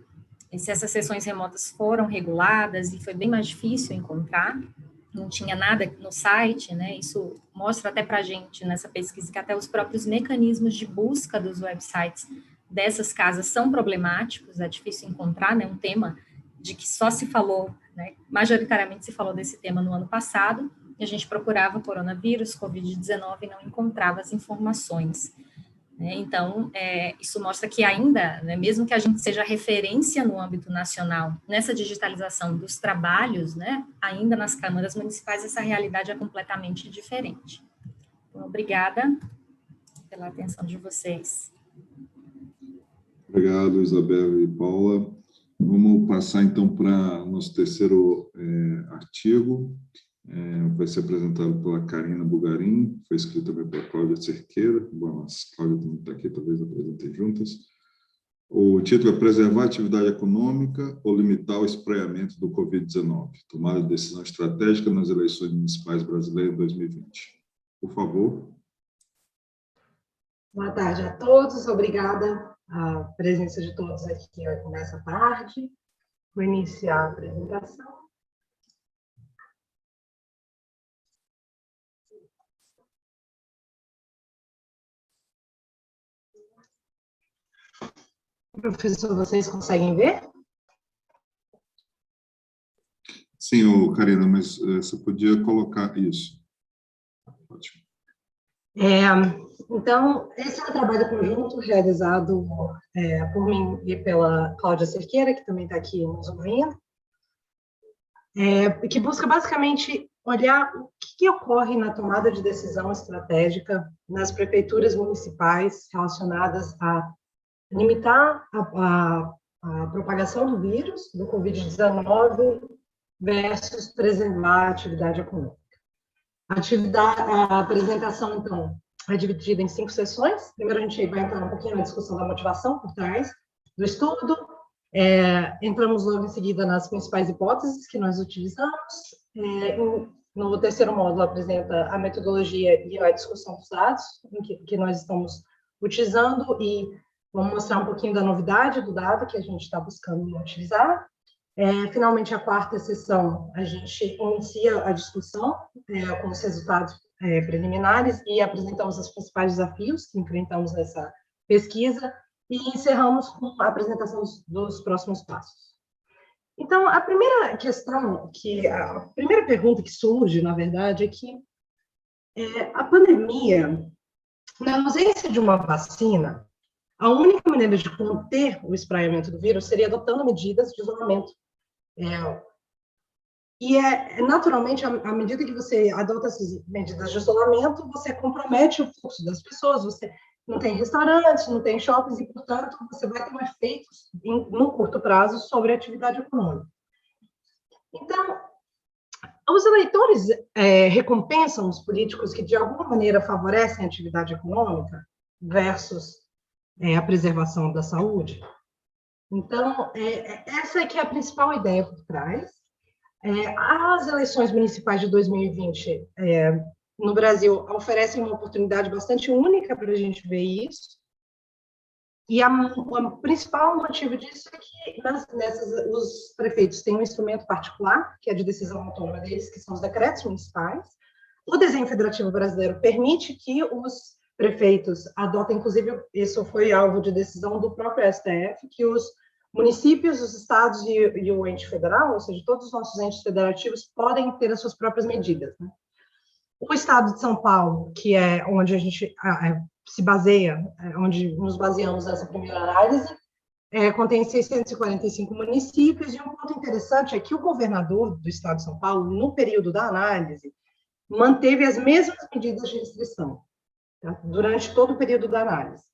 se essas sessões remotas foram reguladas, e foi bem mais difícil encontrar, não tinha nada no site, né? Isso mostra até para a gente, nessa pesquisa, que até os próprios mecanismos de busca dos websites dessas casas são problemáticos, é difícil encontrar, né? Um tema de que só se falou, né? Majoritariamente se falou desse tema no ano passado, e a gente procurava coronavírus, Covid-19, e não encontrava as informações. Então, isso mostra que ainda, né, mesmo que a gente seja referência no âmbito nacional, nessa digitalização dos trabalhos, né, ainda nas câmaras municipais, essa realidade é completamente diferente. Então, obrigada pela atenção de vocês. Obrigado, Isabelle e Paula. Vamos passar, então, para o nosso terceiro artigo. Vai ser apresentado pela Karina Bugarin, foi escrito também pela Cláudia Cerqueira. Bom, a Cláudia também está aqui, talvez apresentem juntas. O título é Preservar a atividade econômica ou limitar o espraiamento do Covid-19, tomada de decisão estratégica nas eleições municipais brasileiras em 2020. por favor. Boa tarde a todos, obrigada a presença de todos aqui nessa tarde. Vou iniciar a apresentação. Professor, vocês conseguem ver? Sim, Karina, mas você podia colocar isso. Ótimo. Então, esse é um trabalho conjunto realizado por mim e pela Cláudia Cerqueira, que também está aqui nos ouvindo, que busca basicamente olhar o que ocorre na tomada de decisão estratégica nas prefeituras municipais relacionadas a limitar a propagação do vírus, do Covid-19, versus preservar a atividade econômica. A apresentação, então, é dividida em 5 sessões. Primeiro, a gente vai entrar um pouquinho na discussão da motivação por trás do estudo. Entramos logo em seguida nas principais hipóteses que nós utilizamos. No terceiro módulo, apresenta a metodologia e a discussão dos dados que nós estamos utilizando e vamos mostrar um pouquinho da novidade do dado que a gente está buscando utilizar. Finalmente, a quarta sessão, a gente inicia a discussão com os resultados preliminares e apresentamos os principais desafios que enfrentamos nessa pesquisa e encerramos com a apresentação dos próximos passos. Então, a primeira pergunta que surge, na verdade, é que a pandemia, na ausência de uma vacina, a única maneira de conter o espraiamento do vírus seria adotando medidas de isolamento. Naturalmente, à medida que você adota essas medidas de isolamento, você compromete o fluxo das pessoas, você não tem restaurantes, não tem shoppings, e, portanto, você vai ter um efeito no curto prazo sobre a atividade econômica. Então, os eleitores recompensam os políticos que, de alguma maneira, favorecem a atividade econômica versus a preservação da saúde? Então, essa é que é a principal ideia por trás. As eleições municipais de 2020 no Brasil oferecem uma oportunidade bastante única para a gente ver isso. E o principal motivo disso é que os prefeitos têm um instrumento particular, que é de decisão autônoma deles, que são os decretos municipais. O desenho federativo brasileiro permite que os prefeitos adotem, inclusive, isso foi alvo de decisão do próprio STF, que os municípios, os estados e o ente federal, ou seja, todos os nossos entes federativos, podem ter as suas próprias medidas, né? O estado de São Paulo, que é onde a gente se baseia, onde nos baseamos nessa primeira análise, contém 645 municípios, e um ponto interessante é que o governador do estado de São Paulo, no período da análise, manteve as mesmas medidas de restrição, tá? Durante todo o período da análise.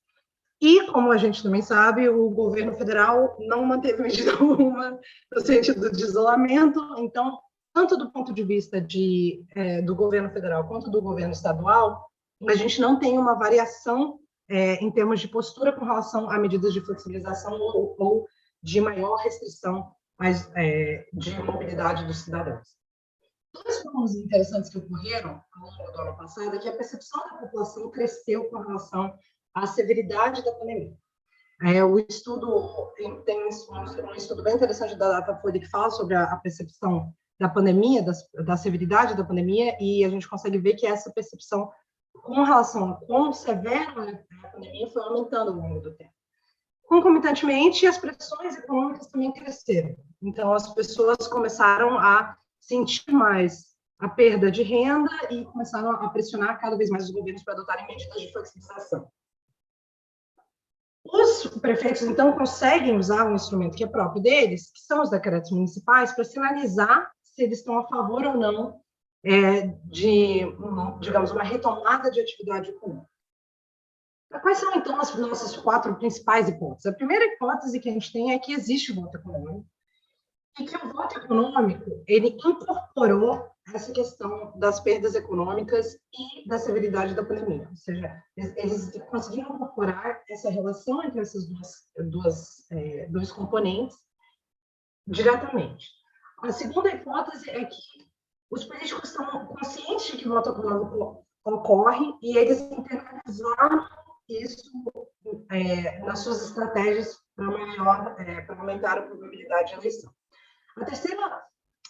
E, como a gente também sabe, o governo federal não manteve medida alguma no sentido de isolamento. Então, tanto do ponto de vista do governo federal quanto do governo estadual, a gente não tem uma variação em termos de postura com relação a medidas de flexibilização ou de maior restrição de mobilidade dos cidadãos. Dois pontos interessantes que ocorreram ao longo do ano passado é que a percepção da população cresceu com relação à severidade da pandemia. O estudo tem um estudo bem interessante da Datafolha que fala sobre a percepção da pandemia, da severidade da pandemia, e a gente consegue ver que essa percepção com relação a quão severa a pandemia foi aumentando ao longo do tempo. Concomitantemente, as pressões econômicas também cresceram. Então, as pessoas começaram a sentir mais a perda de renda e começaram a pressionar cada vez mais os governos para adotarem medidas de flexibilização. Os prefeitos, então, conseguem usar um instrumento que é próprio deles, que são os decretos municipais, para sinalizar se eles estão a favor ou não de, digamos, uma retomada de atividade econômica. Quais são, então, as nossas 4 principais hipóteses? A primeira hipótese que a gente tem é que existe voto econômico, e que o voto econômico, ele incorporou essa questão das perdas econômicas e da severidade da pandemia. Ou seja, eles conseguiram incorporar essa relação entre esses dois componentes diretamente. A segunda hipótese é que os políticos estão conscientes de que o voto econômico ocorre e eles internalizaram isso nas suas estratégias para aumentar a probabilidade de eleição.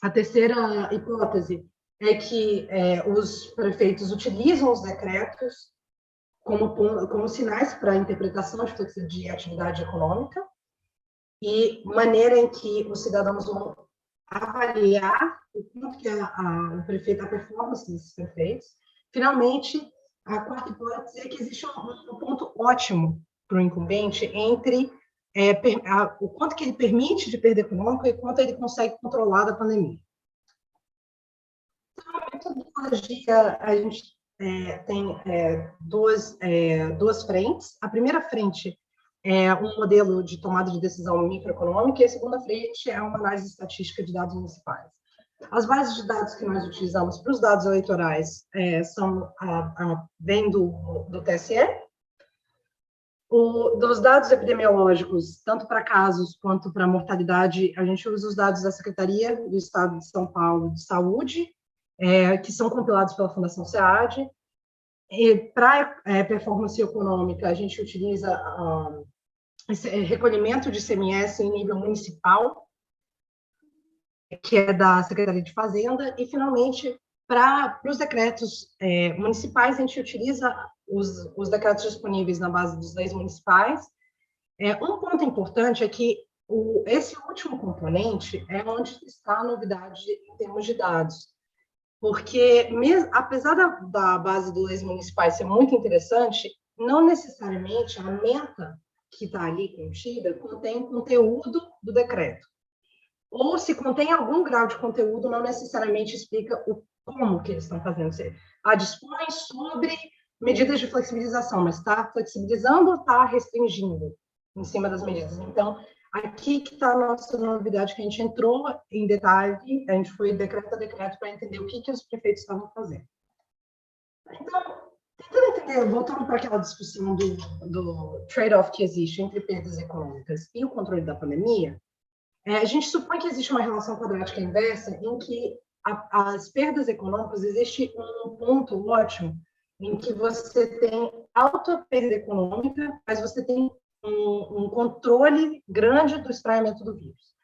A terceira hipótese é que os prefeitos utilizam os decretos como sinais para a interpretação de atividade econômica e maneira em que os cidadãos vão avaliar o quanto que a performance desses prefeitos. Finalmente, a quarta hipótese é que existe um ponto ótimo para o incumbente entre o quanto que ele permite de perda econômica e quanto ele consegue controlar da pandemia. Então, a metodologia, a gente tem duas frentes. A primeira frente é um modelo de tomada de decisão microeconômica e a segunda frente é uma análise estatística de dados municipais. As bases de dados que nós utilizamos para os dados eleitorais vêm do TSE. Dos dados epidemiológicos, tanto para casos quanto para mortalidade, a gente usa os dados da Secretaria do Estado de São Paulo de Saúde, que são compilados pela Fundação SEAD. E para performance econômica, a gente utiliza recolhimento de ICMS em nível municipal, que é da Secretaria de Fazenda, e, finalmente, para os decretos municipais, a gente utiliza os decretos disponíveis na base das leis municipais. Um ponto importante é que esse último componente é onde está a novidade em termos de dados, porque, apesar da base das leis municipais ser muito interessante, não necessariamente a meta que está ali contida contém conteúdo do decreto. Ou se contém algum grau de conteúdo, não necessariamente explica como que eles estão fazendo. Dispõe sobre medidas de flexibilização, mas está flexibilizando ou está restringindo em cima das medidas? Então, aqui que está a nossa novidade, que a gente entrou em detalhe, a gente foi decreto a decreto para entender o que os prefeitos estavam fazendo. Então, tentando entender, voltando para aquela discussão do trade-off que existe entre perdas econômicas e o controle da pandemia, a gente supõe que existe uma relação quadrática inversa em que as perdas econômicas, existe um ponto ótimo em que você tem alta perda econômica, mas você tem um controle grande do espraiamento do vírus.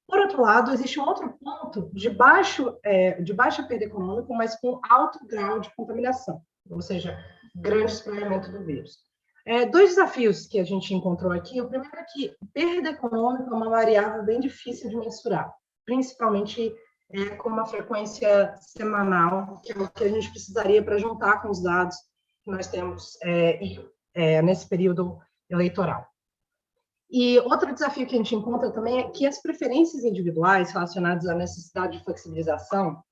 Por outro lado, existe um outro ponto de baixa perda econômica, mas com alto grau de contaminação, ou seja, grande espraiamento do vírus. Dois desafios que a gente encontrou aqui. O primeiro é que perda econômica é uma variável bem difícil de mensurar, principalmente com uma frequência semanal, que é o que a gente precisaria para juntar com os dados que nós temos nesse período eleitoral. E outro desafio que a gente encontra também é que as preferências individuais relacionadas à necessidade de flexibilização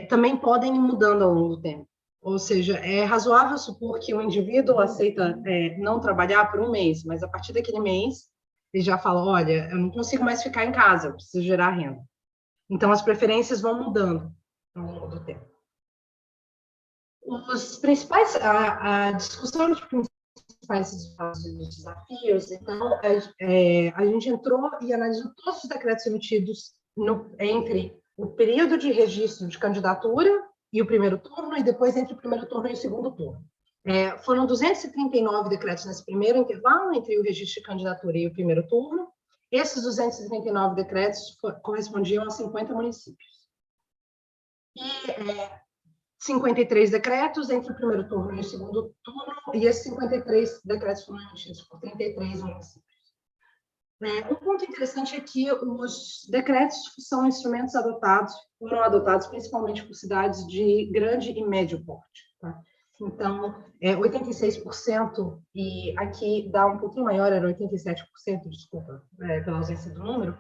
também podem ir mudando ao longo do tempo. Ou seja, é razoável supor que o indivíduo aceita não trabalhar por um mês, mas a partir daquele mês ele já fala, olha, eu não consigo mais ficar em casa, eu preciso gerar renda. Então, as preferências vão mudando ao longo do tempo. A discussão de principais desafios, então, a gente entrou e analisou todos os decretos emitidos entre o período de registro de candidatura e o primeiro turno, e depois entre o primeiro turno e o segundo turno. Foram 239 decretos nesse primeiro intervalo, entre o registro de candidatura e o primeiro turno. Esses 239 decretos correspondiam a 50 municípios. E 53 decretos entre o primeiro turno e o segundo turno, e esses 53 decretos foram emitidos por 33 municípios. Um ponto interessante é que os decretos são instrumentos foram adotados principalmente por cidades de grande e médio porte. Tá? Então, 86%, e aqui dá um pouquinho maior, era 87%, desculpa, pela ausência do número,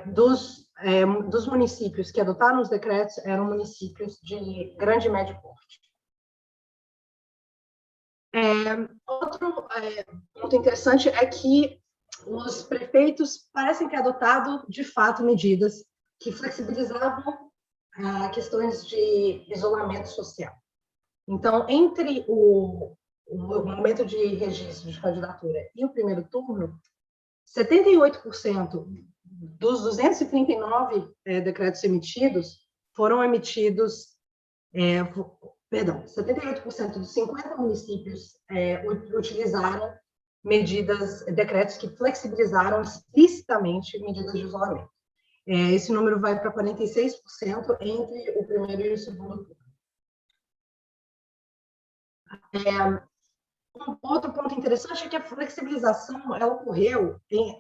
dos municípios que adotaram os decretos eram municípios de grande e médio porte. Outro ponto interessante é que os prefeitos parecem ter adotado, de fato, medidas que flexibilizavam questões de isolamento social. Então, entre o momento de registro de candidatura e o primeiro turno, 78% dos 239 decretos emitidos foram emitidos 78% dos 50 municípios utilizaram decretos que flexibilizaram explicitamente medidas de isolamento. Esse número vai para 46% entre o primeiro e o segundo turno. Um outro ponto interessante é que a flexibilização ela ocorreu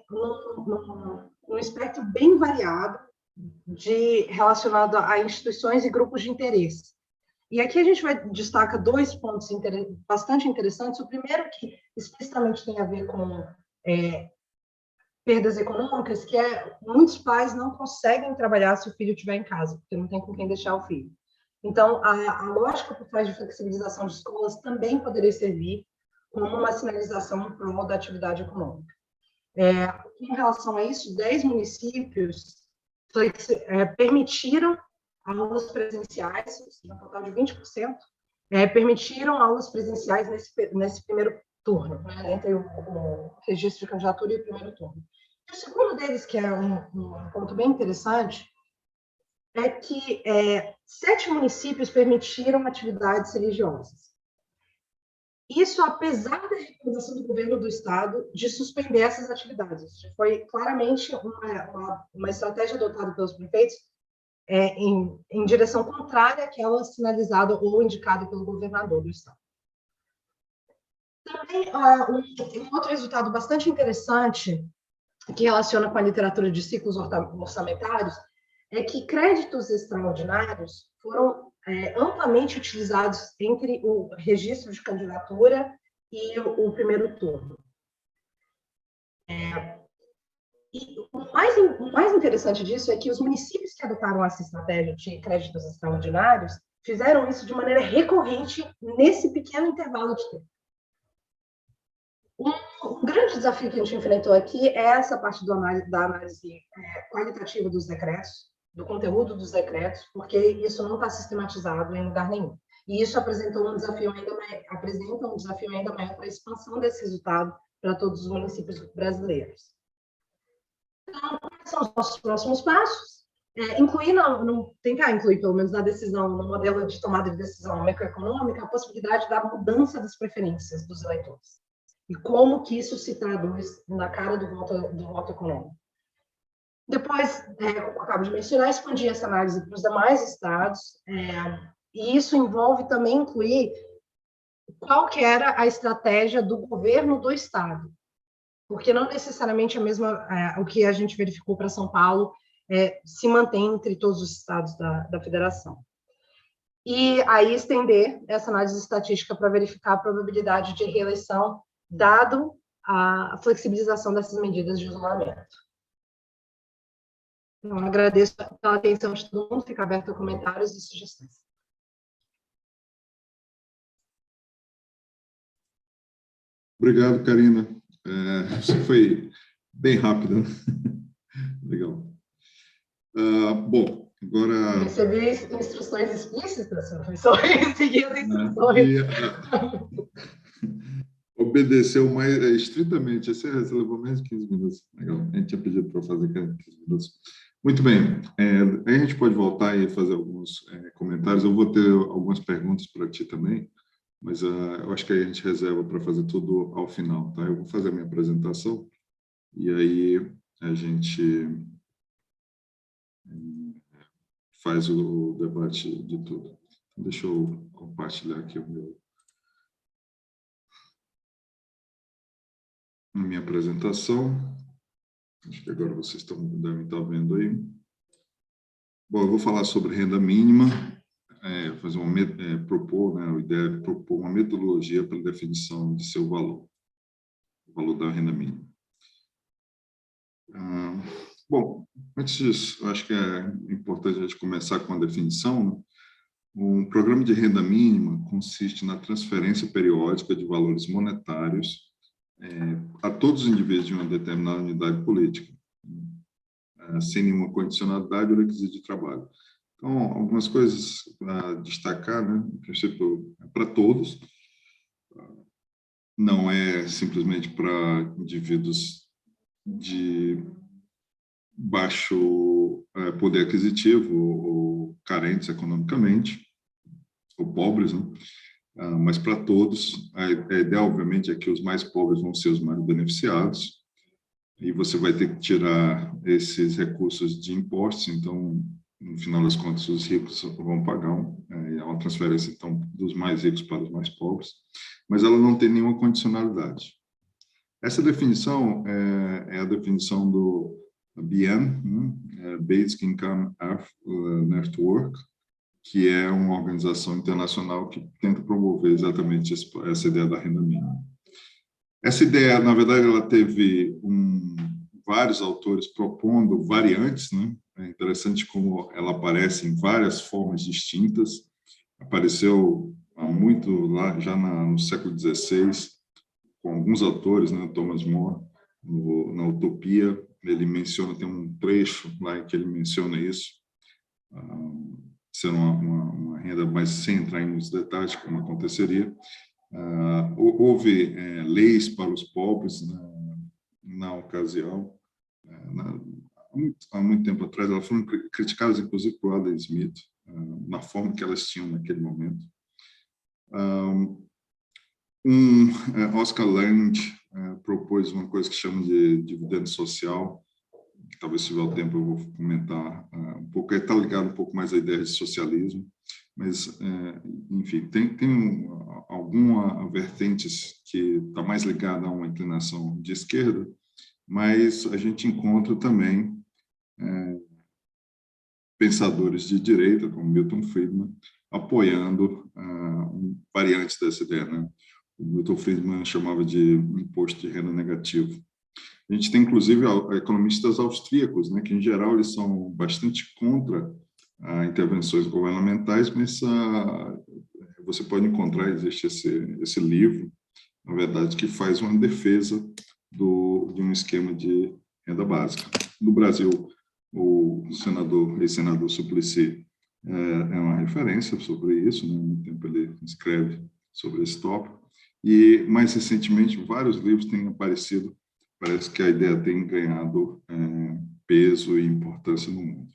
num espectro bem variado relacionado a instituições e grupos de interesse. E aqui a gente destaca dois pontos bastante interessantes. O primeiro, que explicitamente tem a ver com perdas econômicas, que muitos pais não conseguem trabalhar se o filho estiver em casa, porque não tem com quem deixar o filho. Então, a lógica por trás de flexibilização de escolas também poderia servir como uma sinalização em prol da atividade econômica. Em relação a isso, 10 municípios permitiram aulas presenciais, um total de 20%, permitiram aulas presenciais nesse primeiro turno, né, entre o registro de candidatura e o primeiro turno. E o segundo deles, que é um ponto bem interessante, é que 7 municípios permitiram atividades religiosas. Isso apesar da recomendação do governo do estado de suspender essas atividades. Foi claramente uma estratégia adotada pelos prefeitos em direção contrária àquela sinalizada ou indicada pelo governador do estado. Também, um outro resultado bastante interessante, que relaciona com a literatura de ciclos orçamentários, é que créditos extraordinários foram amplamente utilizados entre o registro de candidatura e o primeiro turno. E o mais interessante disso é que os municípios que adotaram essa estratégia de créditos extraordinários fizeram isso de maneira recorrente nesse pequeno intervalo de tempo. Um grande desafio que a gente enfrentou aqui é essa parte da análise qualitativa dos decretos, do conteúdo dos decretos, porque isso não está sistematizado em lugar nenhum. E isso apresenta um desafio ainda maior para a expansão desse resultado para todos os municípios brasileiros. Então, quais são os nossos próximos passos? Tentar incluir, pelo menos na decisão, no modelo de tomada de decisão macroeconômica, a possibilidade da mudança das preferências dos eleitores. E como que isso se traduz na cara do voto econômico. Depois, como eu acabo de mencionar, expandir essa análise para os demais estados, e isso envolve também incluir qual que era a estratégia do governo do estado, porque não necessariamente o que a gente verificou para São Paulo se mantém entre todos os estados da federação. E aí estender essa análise estatística para verificar a probabilidade de reeleição, dado a flexibilização dessas medidas de isolamento. Então, agradeço pela atenção de todo mundo, fica aberto a comentários e sugestões. Obrigado, Karina. Você foi bem rápida, né? Legal. Bom, agora... Recebi instruções explícitas, professor, e segui as instruções. Obedeceu estritamente. Você levou menos de 15 minutos. Legal. A gente tinha pedido para fazer 15 minutos. Muito bem. Aí a gente pode voltar e fazer alguns comentários. Eu vou ter algumas perguntas para ti também, mas eu acho que aí a gente reserva para fazer tudo ao final, tá? Eu vou fazer a minha apresentação e aí a gente faz o debate de tudo. Então, deixa eu compartilhar aqui a minha apresentação. Acho que agora vocês devem estar vendo aí. Bom, eu vou falar sobre renda mínima, propor, né, a ideia é propor uma metodologia para a definição de seu valor, o valor da renda mínima. Bom, antes disso, eu acho que é importante a gente começar com a definição, né? Um programa de renda mínima consiste na transferência periódica de valores monetários a todos os indivíduos de uma determinada unidade política, sem nenhuma condicionalidade ou requisito de trabalho. Então, algumas coisas a destacar, né? No princípio, é para todos, não é simplesmente para indivíduos de baixo poder aquisitivo ou carentes economicamente. ou pobres, né? Mas para todos, a ideia, obviamente, é que os mais pobres vão ser os mais beneficiados, e você vai ter que tirar esses recursos de impostos, então, no final das contas, os ricos vão pagar uma transferência, então, dos mais ricos para os mais pobres, mas ela não tem nenhuma condicionalidade. Essa definição é a definição do BIEN, né? Basic Income Network, que é uma organização internacional que tenta promover exatamente essa ideia da renda mínima. Essa ideia, na verdade, ela teve vários autores propondo variantes, né? É interessante como ela aparece em várias formas distintas. Apareceu há muito, lá já no século XVI, com alguns autores, né? Thomas More, na Utopia, ele menciona, tem um trecho lá em que ele menciona isso, ser uma renda, mas sem entrar em muitos detalhes, como aconteceria. Houve leis para os pobres na ocasião. Há muito tempo atrás, elas foram criticadas, inclusive, por Adam Smith, na forma que elas tinham naquele momento. Oscar Lange propôs uma coisa que chama de dividendo social, que talvez, se tiver o tempo, eu vou comentar um pouco. Está ligado um pouco mais à ideia de socialismo, mas, enfim, tem alguma vertentes que está mais ligada a uma inclinação de esquerda, mas a gente encontra também pensadores de direita, como Milton Friedman, apoiando variantes dessa ideia, né? O Milton Friedman chamava de imposto de renda negativo. A gente tem, inclusive, economistas austríacos, né, que, em geral, eles são bastante contra intervenções governamentais, mas você pode encontrar, existe esse livro, na verdade, que faz uma defesa de um esquema de renda básica. No Brasil, o ex-senador Suplicy é uma referência sobre isso, né? No tempo ele escreve sobre esse tópico, e, mais recentemente, vários livros têm aparecido. Parece que a ideia tem ganhado peso e importância no mundo.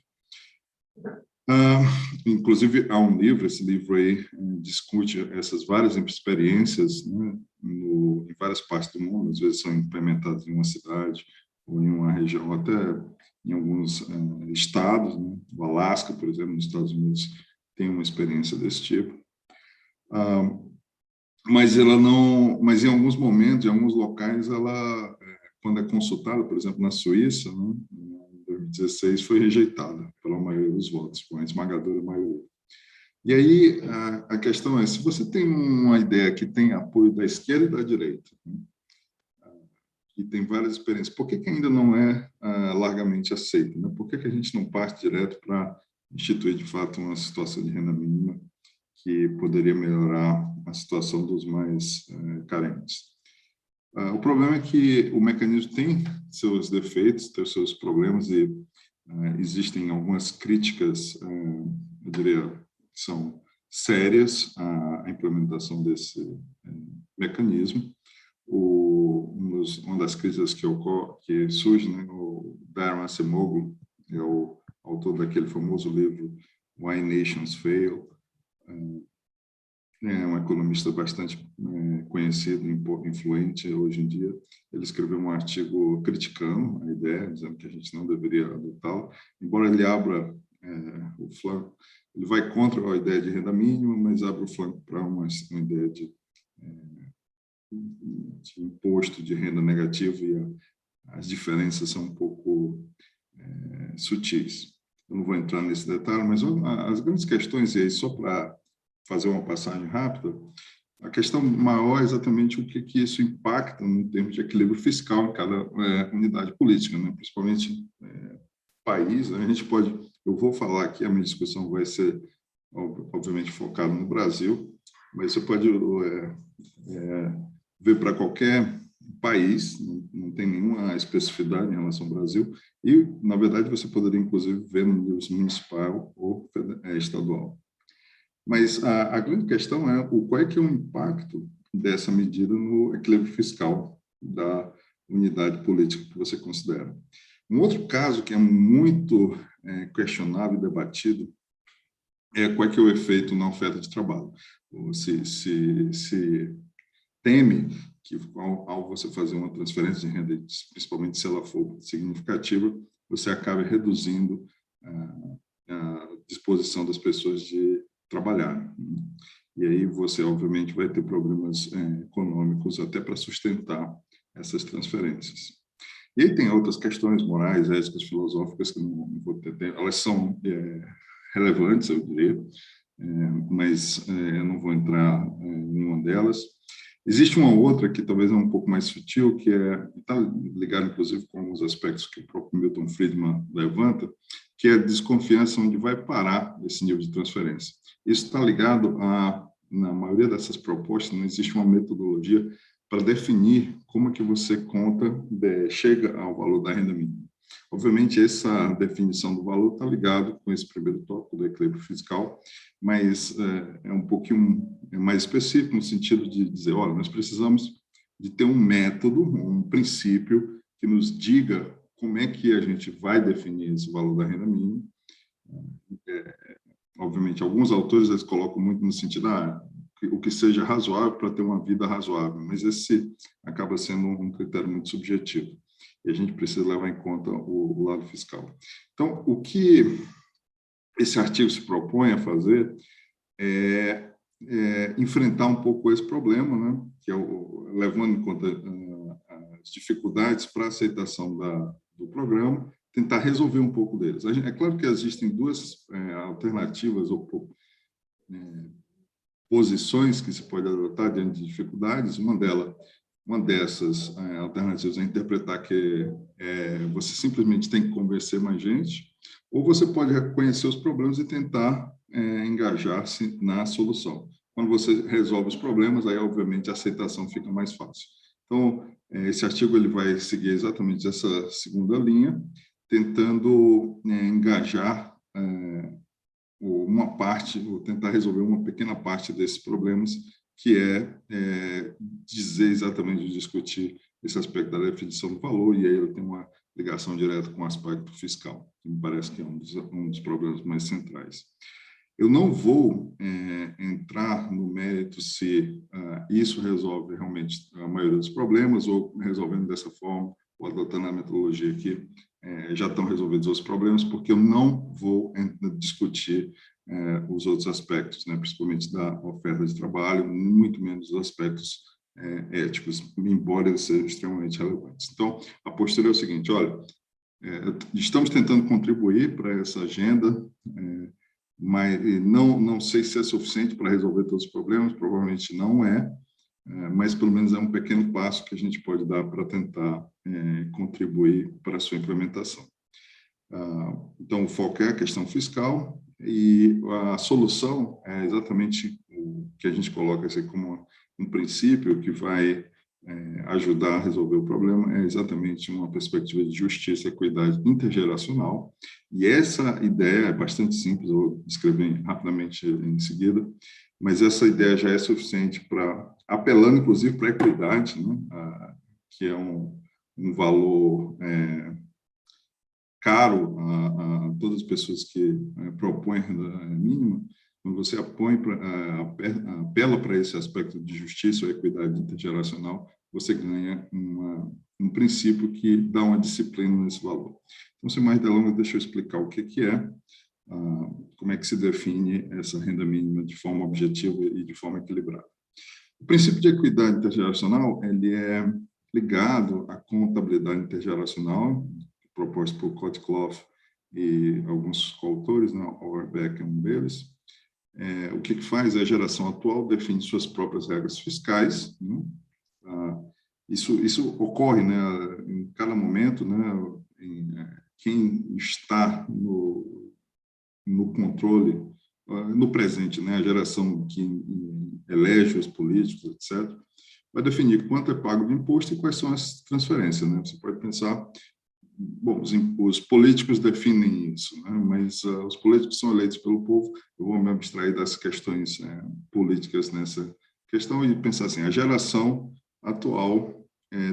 Inclusive, há um livro, esse livro aí discute essas várias experiências, né, em várias partes do mundo. Às vezes são implementadas em uma cidade ou em uma região, até em alguns estados, né? O Alasca, por exemplo, nos Estados Unidos, tem uma experiência desse tipo. Mas em alguns momentos, em alguns locais, ela, quando é consultada, por exemplo, na Suíça, né, em 2016, foi rejeitada pela maioria dos votos, com a esmagadora maioria. E aí a questão é, se você tem uma ideia que tem apoio da esquerda e da direita, né, que tem várias experiências, por que ainda não é largamente aceita? Né? Por que a gente não parte direto para instituir, de fato, uma situação de renda mínima que poderia melhorar a situação dos mais carentes? O problema é que o mecanismo tem seus defeitos, tem seus problemas, e existem algumas críticas, eu diria, que são sérias à implementação desse mecanismo. Uma das críticas que surge, né, o Daron Acemoglu, é o autor daquele famoso livro Why Nations Fail, é um economista bastante conhecido e influente hoje em dia. Ele escreveu um artigo criticando a ideia, dizendo que a gente não deveria adotá-la, embora ele abra o flanco. Ele vai contra a ideia de renda mínima, mas abre o flanco para uma ideia de imposto de renda negativo, e as diferenças são um pouco sutis. Eu não vou entrar nesse detalhe, mas as grandes questões, e aí só para fazer uma passagem rápida, a questão maior é exatamente o que isso impacta em termos de equilíbrio fiscal em cada unidade política, né? Principalmente país. Né? A gente pode, eu vou falar aqui, a minha discussão vai ser, obviamente, focada no Brasil, mas você pode ver para qualquer país, não tem nenhuma especificidade em relação ao Brasil, e, na verdade, você poderia, inclusive, ver no nível municipal ou estadual. Mas a grande questão é qual é que é o impacto dessa medida no equilíbrio fiscal da unidade política que você considera. Um outro caso que é muito questionado e debatido qual é que é o efeito na oferta de trabalho. Se teme que, ao você fazer uma transferência de renda, principalmente se ela for significativa, você acabe reduzindo a disposição das pessoas de trabalhar. E aí você, obviamente, vai ter problemas econômicos até para sustentar essas transferências. E aí tem outras questões morais, éticas, filosóficas, que não vou ter tempo. Elas são relevantes, eu diria, mas eu não vou entrar em uma delas. Existe uma outra que talvez é um pouco mais sutil, que está ligada, inclusive, com os aspectos que o próprio Milton Friedman levanta, que é a desconfiança onde vai parar esse nível de transferência. Isso está ligado na maioria dessas propostas, não existe uma metodologia para definir como é que você chega ao valor da renda mínima. Obviamente, essa definição do valor está ligado com esse primeiro tópico do equilíbrio fiscal, mas é um pouquinho mais específico, no sentido de dizer, olha, nós precisamos de ter um método, um princípio que nos diga como é que a gente vai definir esse valor da renda mínima. Obviamente, alguns autores eles colocam muito no sentido o que seja razoável para ter uma vida razoável, mas esse acaba sendo um critério muito subjetivo. E a gente precisa levar em conta o lado fiscal. Então, o que esse artigo se propõe a fazer é enfrentar um pouco esse problema, né, que é levando em conta as dificuldades para a aceitação do programa, tentar resolver um pouco deles. É claro que existem duas alternativas ou posições que se pode adotar diante de dificuldades. Uma dessas alternativas é interpretar que você simplesmente tem que convencer mais gente, ou você pode reconhecer os problemas e tentar engajar-se na solução. Quando você resolve os problemas, aí, obviamente, a aceitação fica mais fácil. Então, esse artigo ele vai seguir exatamente essa segunda linha, tentando engajar uma parte, ou tentar resolver uma pequena parte desses problemas, que dizer exatamente, discutir esse aspecto da definição do valor, e aí eu tenho uma ligação direta com o aspecto fiscal, que me parece que é um dos problemas mais centrais. Eu não vou entrar no mérito se isso resolve realmente a maioria dos problemas, ou resolvendo dessa forma, ou adotando a metodologia que já estão resolvidos os problemas, porque eu não vou discutir os outros aspectos, né, principalmente da oferta de trabalho, muito menos os aspectos éticos, embora eles sejam extremamente relevantes. Então, a postura é o seguinte, olha, estamos tentando contribuir para essa agenda, mas não sei se é suficiente para resolver todos os problemas, provavelmente não é, mas pelo menos é um pequeno passo que a gente pode dar para tentar contribuir para a sua implementação. Então, o foco é a questão fiscal, e a solução é exatamente o que a gente coloca assim como um princípio que vai ajudar a resolver o problema, é exatamente uma perspectiva de justiça e equidade intergeracional. E essa ideia é bastante simples, eu vou descrever rapidamente em seguida, mas essa ideia já é suficiente para, apelando inclusive para a equidade, né, que é um valor caro a todas as pessoas que propõem renda mínima. Quando você apela para esse aspecto de justiça ou equidade intergeracional, você ganha um princípio que dá uma disciplina nesse valor. Então, sem mais delongas, deixa eu explicar o que é, como é que se define essa renda mínima de forma objetiva e de forma equilibrada. O princípio de equidade intergeracional ele é ligado à contabilidade intergeracional, proposto por Kotkloff e alguns coautores, né? Auerbach é um deles. O que faz é a geração atual define suas próprias regras fiscais, né? Isso ocorre, né, em cada momento, né, quem está no controle, no presente, né, a geração que elege os políticos, etc., vai definir quanto é pago de imposto e quais são as transferências, né? Você pode pensar, bom, os políticos definem isso, né? Mas os políticos são eleitos pelo povo. Eu vou me abstrair das questões políticas nessa questão e pensar assim, a geração atual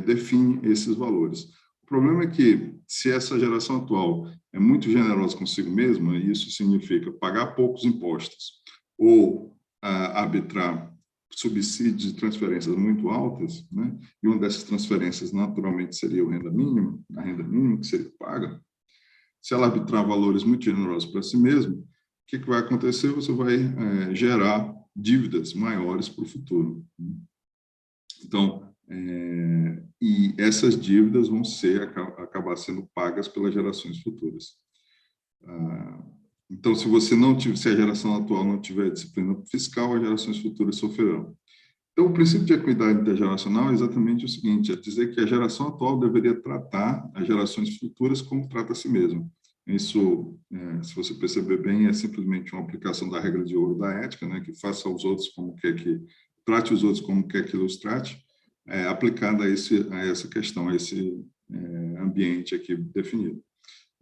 define esses valores. O problema é que, se essa geração atual é muito generosa consigo mesma, isso significa pagar poucos impostos ou arbitrar subsídios e transferências muito altas, né? E uma dessas transferências, naturalmente, seria a renda mínima que seria paga. Se ela arbitrar valores muito generosos para si mesma, o que vai acontecer? Você vai gerar dívidas maiores para o futuro. Então, e essas dívidas vão acabar sendo pagas pelas gerações futuras. Então, se a geração atual não tiver disciplina fiscal, as gerações futuras sofrerão. Então, o princípio de equidade intergeracional é exatamente o seguinte, é dizer que a geração atual deveria tratar as gerações futuras como trata a si mesma. Isso, se você perceber bem, é simplesmente uma aplicação da regra de ouro da ética, né, que faça aos outros como quer que trate os outros como quer que os trate, aplicada a essa questão, a esse ambiente aqui definido.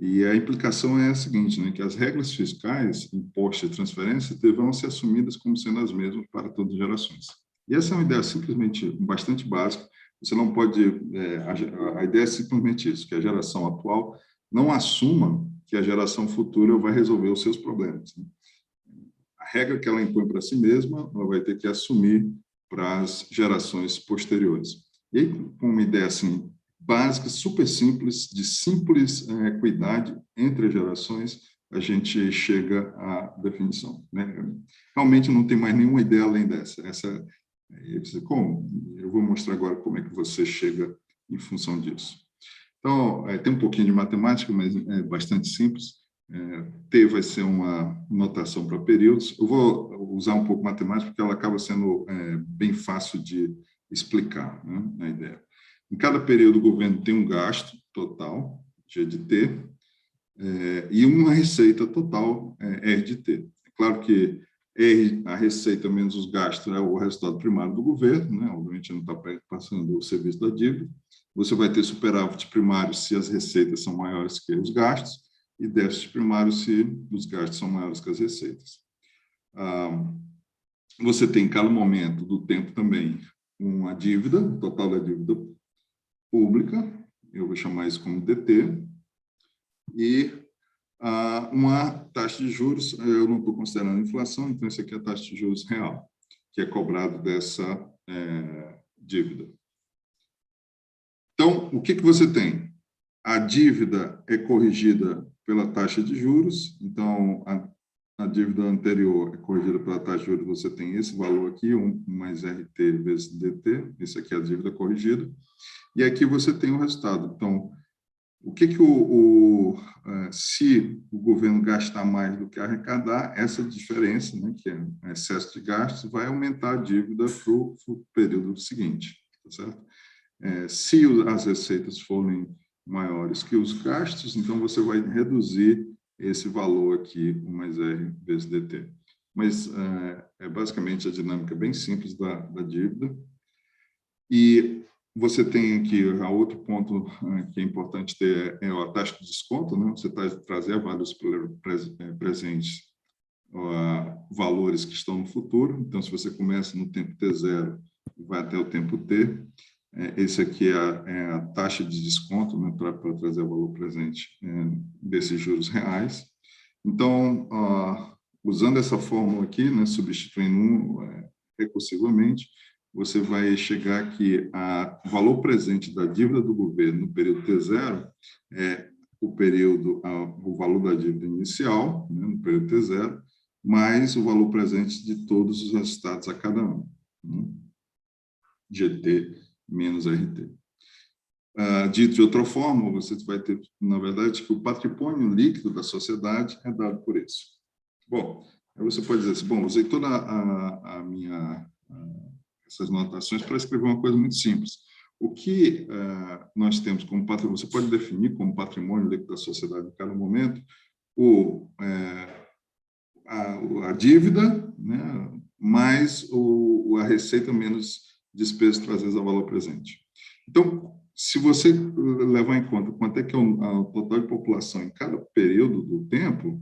E a implicação é a seguinte, né, que as regras fiscais, impostos e transferências deverão ser assumidas como sendo as mesmas para todas as gerações. E essa é uma ideia simplesmente bastante básica. Você não pode... a ideia é simplesmente isso, que a geração atual não assuma que a geração futura vai resolver os seus problemas, né? A regra que ela impõe para si mesma, ela vai ter que assumir para as gerações posteriores. E aí, com uma ideia assim, básica, super simples, de simples equidade entre as gerações, a gente chega à definição, né? Realmente não tem mais nenhuma ideia além dessa. Como? Eu vou mostrar agora como é que você chega em função disso. Então, tem um pouquinho de matemática, mas é bastante simples. T vai ser uma notação para períodos. Eu vou usar um pouco matemática, porque ela acaba sendo bem fácil de explicar, né, a ideia. Em cada período, o governo tem um gasto total, G de T, e uma receita total, R de T. É claro que R, a receita menos os gastos, é o resultado primário do governo, né? Obviamente não está passando o serviço da dívida. Você vai ter superávit primário se as receitas são maiores que os gastos, e déficit primário se os gastos são maiores que as receitas. Você tem, em cada momento do tempo também, uma dívida, o total da dívida pública, eu vou chamar isso como DT, e uma taxa de juros, eu não estou considerando inflação, então isso aqui é a taxa de juros real, que é cobrado dessa dívida. Então, o que você tem? A dívida é corrigida pela taxa de juros, então a dívida anterior é corrigida pela taxa de juros, você tem esse valor aqui, 1 mais RT vezes DT, isso aqui é a dívida corrigida, e aqui você tem o resultado. Então, o que se o governo gastar mais do que arrecadar, essa diferença, né, que é excesso de gastos, vai aumentar a dívida para o período seguinte, tá certo? Se as receitas forem maiores que os gastos, então você vai reduzir esse valor aqui, 1 mais R vezes DT. Mas é basicamente a dinâmica bem simples da dívida. E você tem aqui outro ponto que é importante ter, é a taxa de desconto, né? Você trazer a vários presentes valores que estão no futuro. Então, se você começa no tempo T0 e vai até o tempo T, esse aqui é a taxa de desconto, né, para trazer o valor presente desses juros reais. Então, usando essa fórmula aqui, né, substituindo recursivamente, você vai chegar que o valor presente da dívida do governo no período T0 é o valor da dívida inicial, né, no período T0, mais o valor presente de todos os resultados a cada ano, né, GT menos RT. Dito de outra forma, você vai ter, na verdade, que o patrimônio líquido da sociedade é dado por isso. Bom, aí você pode dizer assim, bom, usei toda essas notações para escrever uma coisa muito simples. O que nós temos como patrimônio, você pode definir como patrimônio líquido da sociedade em cada momento, a dívida, né, mais a receita menos despesas trazidas ao valor presente. Então, se você levar em conta quanto é que é o total de população em cada período do tempo,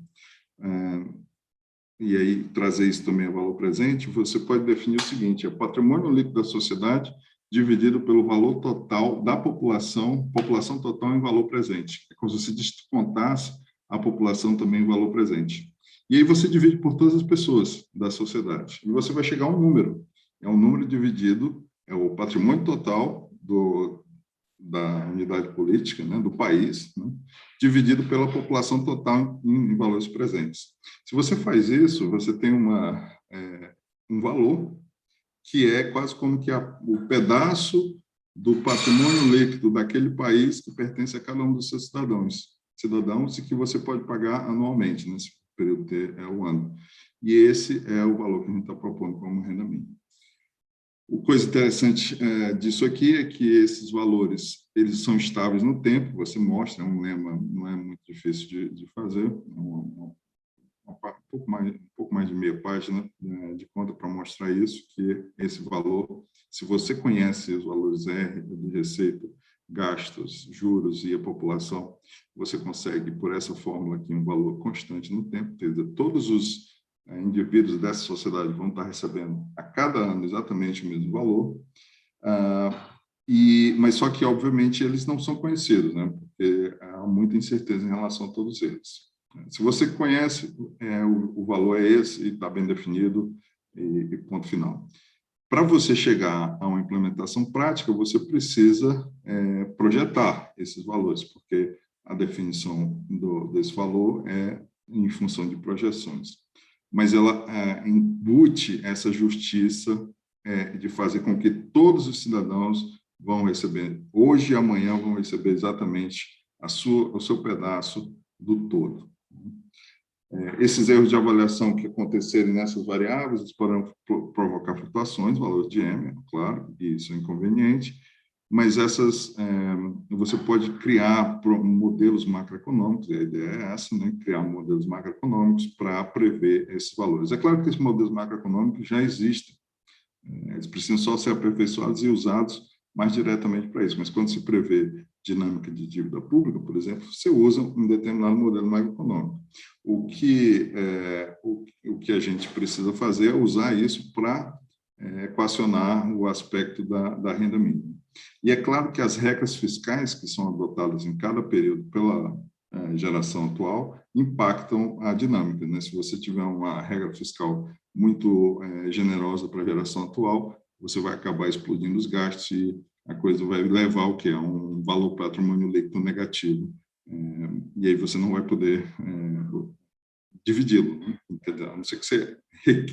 e aí trazer isso também ao valor presente, você pode definir o seguinte: o patrimônio líquido da sociedade dividido pelo valor total da população total em valor presente. É como se você descontasse a população também em valor presente. E aí você divide por todas as pessoas da sociedade. E você vai chegar a um número. É um número dividido, é o patrimônio total da unidade política, né, do país, né, dividido pela população total em valores presentes. Se você faz isso, você tem um valor que é quase como que o pedaço do patrimônio líquido daquele país que pertence a cada um dos seus cidadãos e que você pode pagar anualmente, nesse período T é o ano. E esse é o valor que a gente está propondo como renda mínima. O coisa interessante disso aqui é que esses valores, eles são estáveis no tempo, você mostra, é um lema, não é muito difícil de fazer, um pouco mais de meia página de conta para mostrar isso, que esse valor, se você conhece os valores R de receita, gastos, juros e a população, você consegue, por essa fórmula aqui, um valor constante no tempo, quer dizer, todos os indivíduos dessa sociedade vão estar recebendo a cada ano exatamente o mesmo valor, mas só que, obviamente, eles não são conhecidos, né? Porque há muita incerteza em relação a todos eles. Se você conhece, o valor é esse, e está bem definido, e ponto final. Para você chegar a uma implementação prática, você precisa projetar esses valores, porque a definição desse valor é em função de projeções. Mas ela embute essa justiça de fazer com que todos os cidadãos vão receber, hoje e amanhã, vão receber exatamente o seu pedaço do todo. Esses erros de avaliação que acontecerem nessas variáveis, eles poderão provocar flutuações, valores de M, claro, e isso é inconveniente, mas você pode criar modelos macroeconômicos, e a ideia é essa, né? Criar modelos macroeconômicos para prever esses valores. É claro que esses modelos macroeconômicos já existem, eles precisam só ser aperfeiçoados e usados mais diretamente para isso, mas quando se prevê dinâmica de dívida pública, por exemplo, você usa um determinado modelo macroeconômico. O que a gente precisa fazer é usar isso para equacionar o aspecto da renda mínima. E é claro que as regras fiscais que são adotadas em cada período pela geração atual impactam a dinâmica, né? Se você tiver uma regra fiscal muito generosa para a geração atual, você vai acabar explodindo os gastos e a coisa vai levar ao quê? A um valor patrimônio líquido negativo. E aí você não vai poder dividi-lo, né? A não ser que você,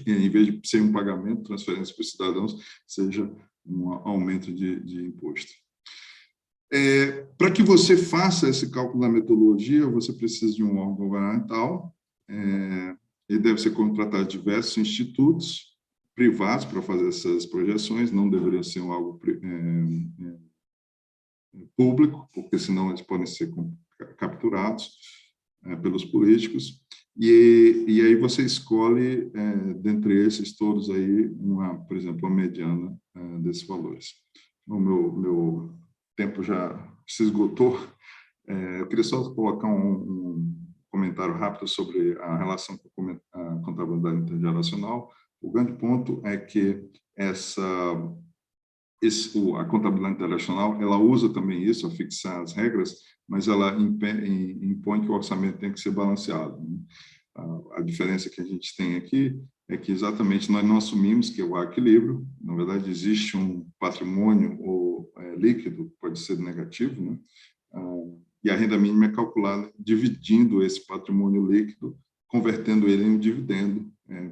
em vez de ser um pagamento, transferência para os cidadãos, seja um aumento de imposto. Para que você faça esse cálculo da metodologia, você precisa de um órgão governamental, ele deve ser contratado de diversos institutos privados para fazer essas projeções, não deveria ser algo público, porque senão eles podem ser capturados pelos políticos, e aí você escolhe, dentre esses todos aí, por exemplo, a mediana desses valores. O meu tempo já se esgotou. Eu queria só colocar um comentário rápido sobre a relação com a contabilidade intergeracional. O grande ponto é que a contabilidade internacional, ela usa também isso, a fixar as regras, mas ela impõe que o orçamento tem que ser balanceado, né? A diferença que a gente tem aqui é que exatamente nós não assumimos que há equilíbrio, na verdade existe um patrimônio líquido, pode ser negativo, né? E a renda mínima é calculada dividindo esse patrimônio líquido, convertendo ele em um dividendo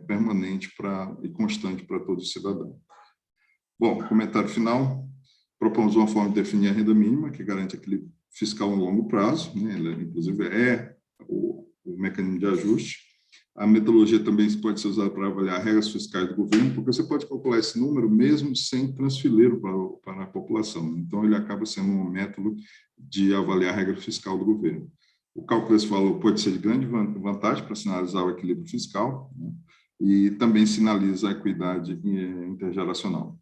permanente e constante para todo cidadão. Bom, comentário final. Propomos uma forma de definir a renda mínima que garante equilíbrio fiscal no longo prazo, né? Ela, inclusive, o mecanismo de ajuste. A metodologia também pode ser usada para avaliar regras fiscais do governo, porque você pode calcular esse número mesmo sem transferi-lo para a população. Então, ele acaba sendo um método de avaliar a regra fiscal do governo. O cálculo desse valor pode ser de grande vantagem para sinalizar o equilíbrio fiscal, né? E também sinaliza a equidade intergeracional.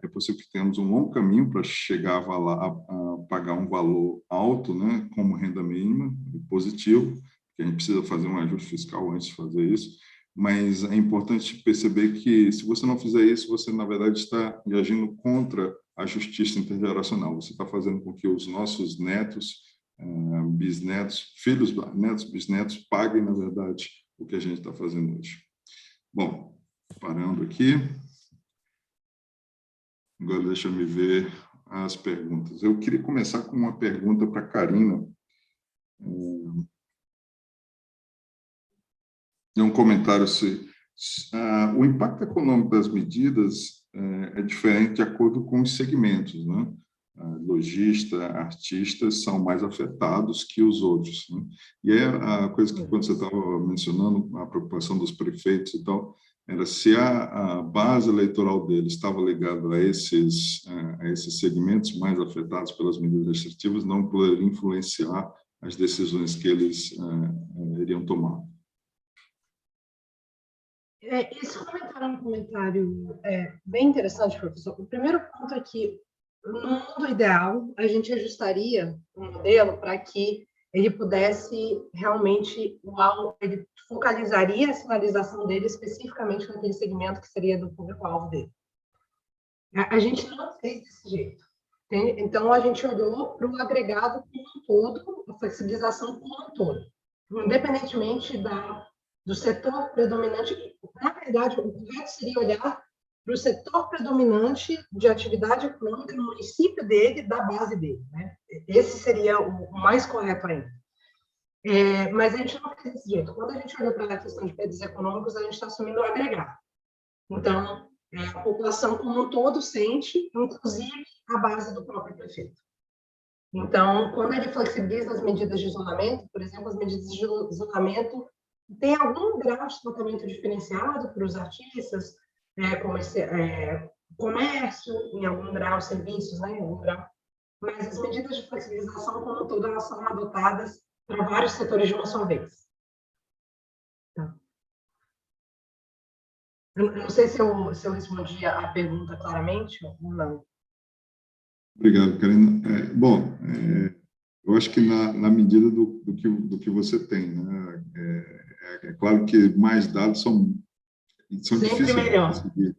É possível que tenhamos um longo caminho para chegar a pagar um valor alto, né, como renda mínima, positivo, que a gente precisa fazer um ajuste fiscal antes de fazer isso, mas é importante perceber que, se você não fizer isso, você, na verdade, está agindo contra a justiça intergeracional. Você está fazendo com que os nossos netos, bisnetos, filhos, netos, bisnetos, paguem, na verdade, o que a gente está fazendo hoje. Bom, parando aqui. Agora deixa eu me ver as perguntas. Eu queria começar com uma pergunta para a Karina. É um comentário se o impacto econômico das medidas é diferente de acordo com os segmentos, né? Lojistas, artistas são mais afetados que os outros, né? E é a coisa que, quando você estava mencionando, a preocupação dos prefeitos e tal, era se a base eleitoral deles estava ligada a esses segmentos mais afetados pelas medidas restritivas, não poderia influenciar as decisões que eles iriam tomar. Esse comentário é um comentário bem interessante, professor. O primeiro ponto é que, no mundo ideal, a gente ajustaria o modelo para que ele pudesse realmente, ele focalizaria a sinalização dele especificamente naquele segmento que seria do público-alvo dele. A gente não fez desse jeito. Então, a gente olhou para o agregado como um todo, a flexibilização como um todo, independentemente do setor predominante. Na verdade, o correto seria olhar para o setor predominante de atividade econômica no município dele, da base dele, né? Esse seria o mais correto ainda. Mas a gente não fez desse jeito. Quando a gente olha para a questão de pedras econômicos, a gente está assumindo o agregado. Então, a população como um todo sente, inclusive a base do próprio prefeito. Então, quando ele flexibiliza as medidas de isolamento, por exemplo, as medidas de isolamento tem algum grau de tratamento diferenciado para os artistas, comércio, em algum grau, serviços, né, em algum grau. Mas as medidas de flexibilização, como um todo, elas são adotadas para vários setores de uma só vez. Tá. Eu não sei se eu respondi a pergunta claramente ou não. Obrigado, Karina. Eu acho que na medida do que você tem, né? É claro que mais dados são difíceis melhor. de conseguir.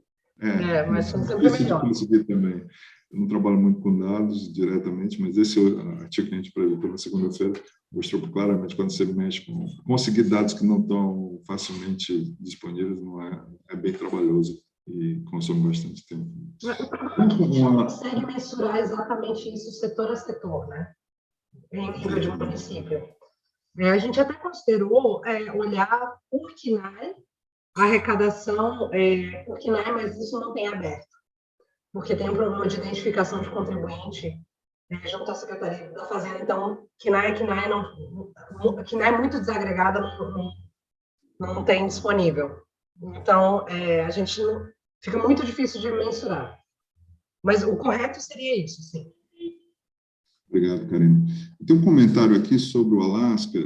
Mas são sempre difíceis melhor. de conseguir também. Eu não trabalho muito com dados diretamente, mas esse artigo que a gente apresentou na segunda-feira mostrou claramente quando você mexe com conseguir dados que não estão facilmente disponíveis, não é bem trabalhoso e consome bastante tempo. A gente não consegue mensurar exatamente isso setor a setor, né? Em nível de município. A gente até considerou olhar por KNAE, a arrecadação por KNAE, mas isso não tem aberto, porque tem um problema de identificação de contribuinte junto à Secretaria da Fazenda. Então, KNAE é muito desagregada, não tem disponível. Então, a gente fica muito difícil de mensurar. Mas o correto seria isso, sim. Obrigado, Karina. Tem um comentário aqui sobre o Alasca,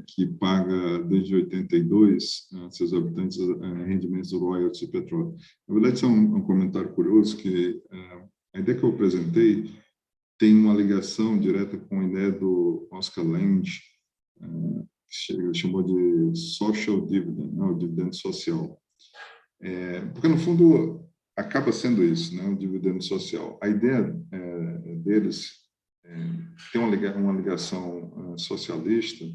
que paga desde 82 a seus habitantes rendimentos do royalties de petróleo. Na verdade, isso é um comentário curioso, que a ideia que eu apresentei tem uma ligação direta com a ideia do Oscar Lange, que ele chamou de social dividend, o dividendo social. Porque, no fundo, acaba sendo isso, né, o dividendo social. A ideia deles tem uma ligação socialista,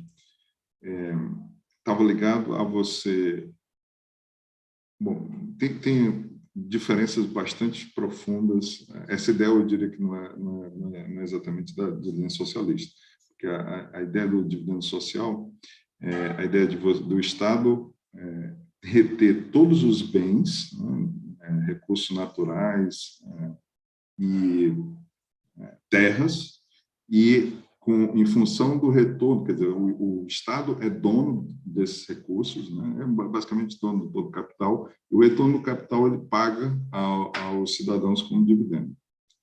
estava ligado a você... Bom, tem diferenças bastante profundas. Essa ideia, eu diria que não é exatamente da dividendo socialista, porque a ideia do dividendo social é a ideia do Estado reter todos os bens, né, recursos naturais e terras, e em função do retorno, quer dizer, o Estado é dono desses recursos, né? É basicamente dono do capital, e o retorno do capital ele paga aos cidadãos como dividendo.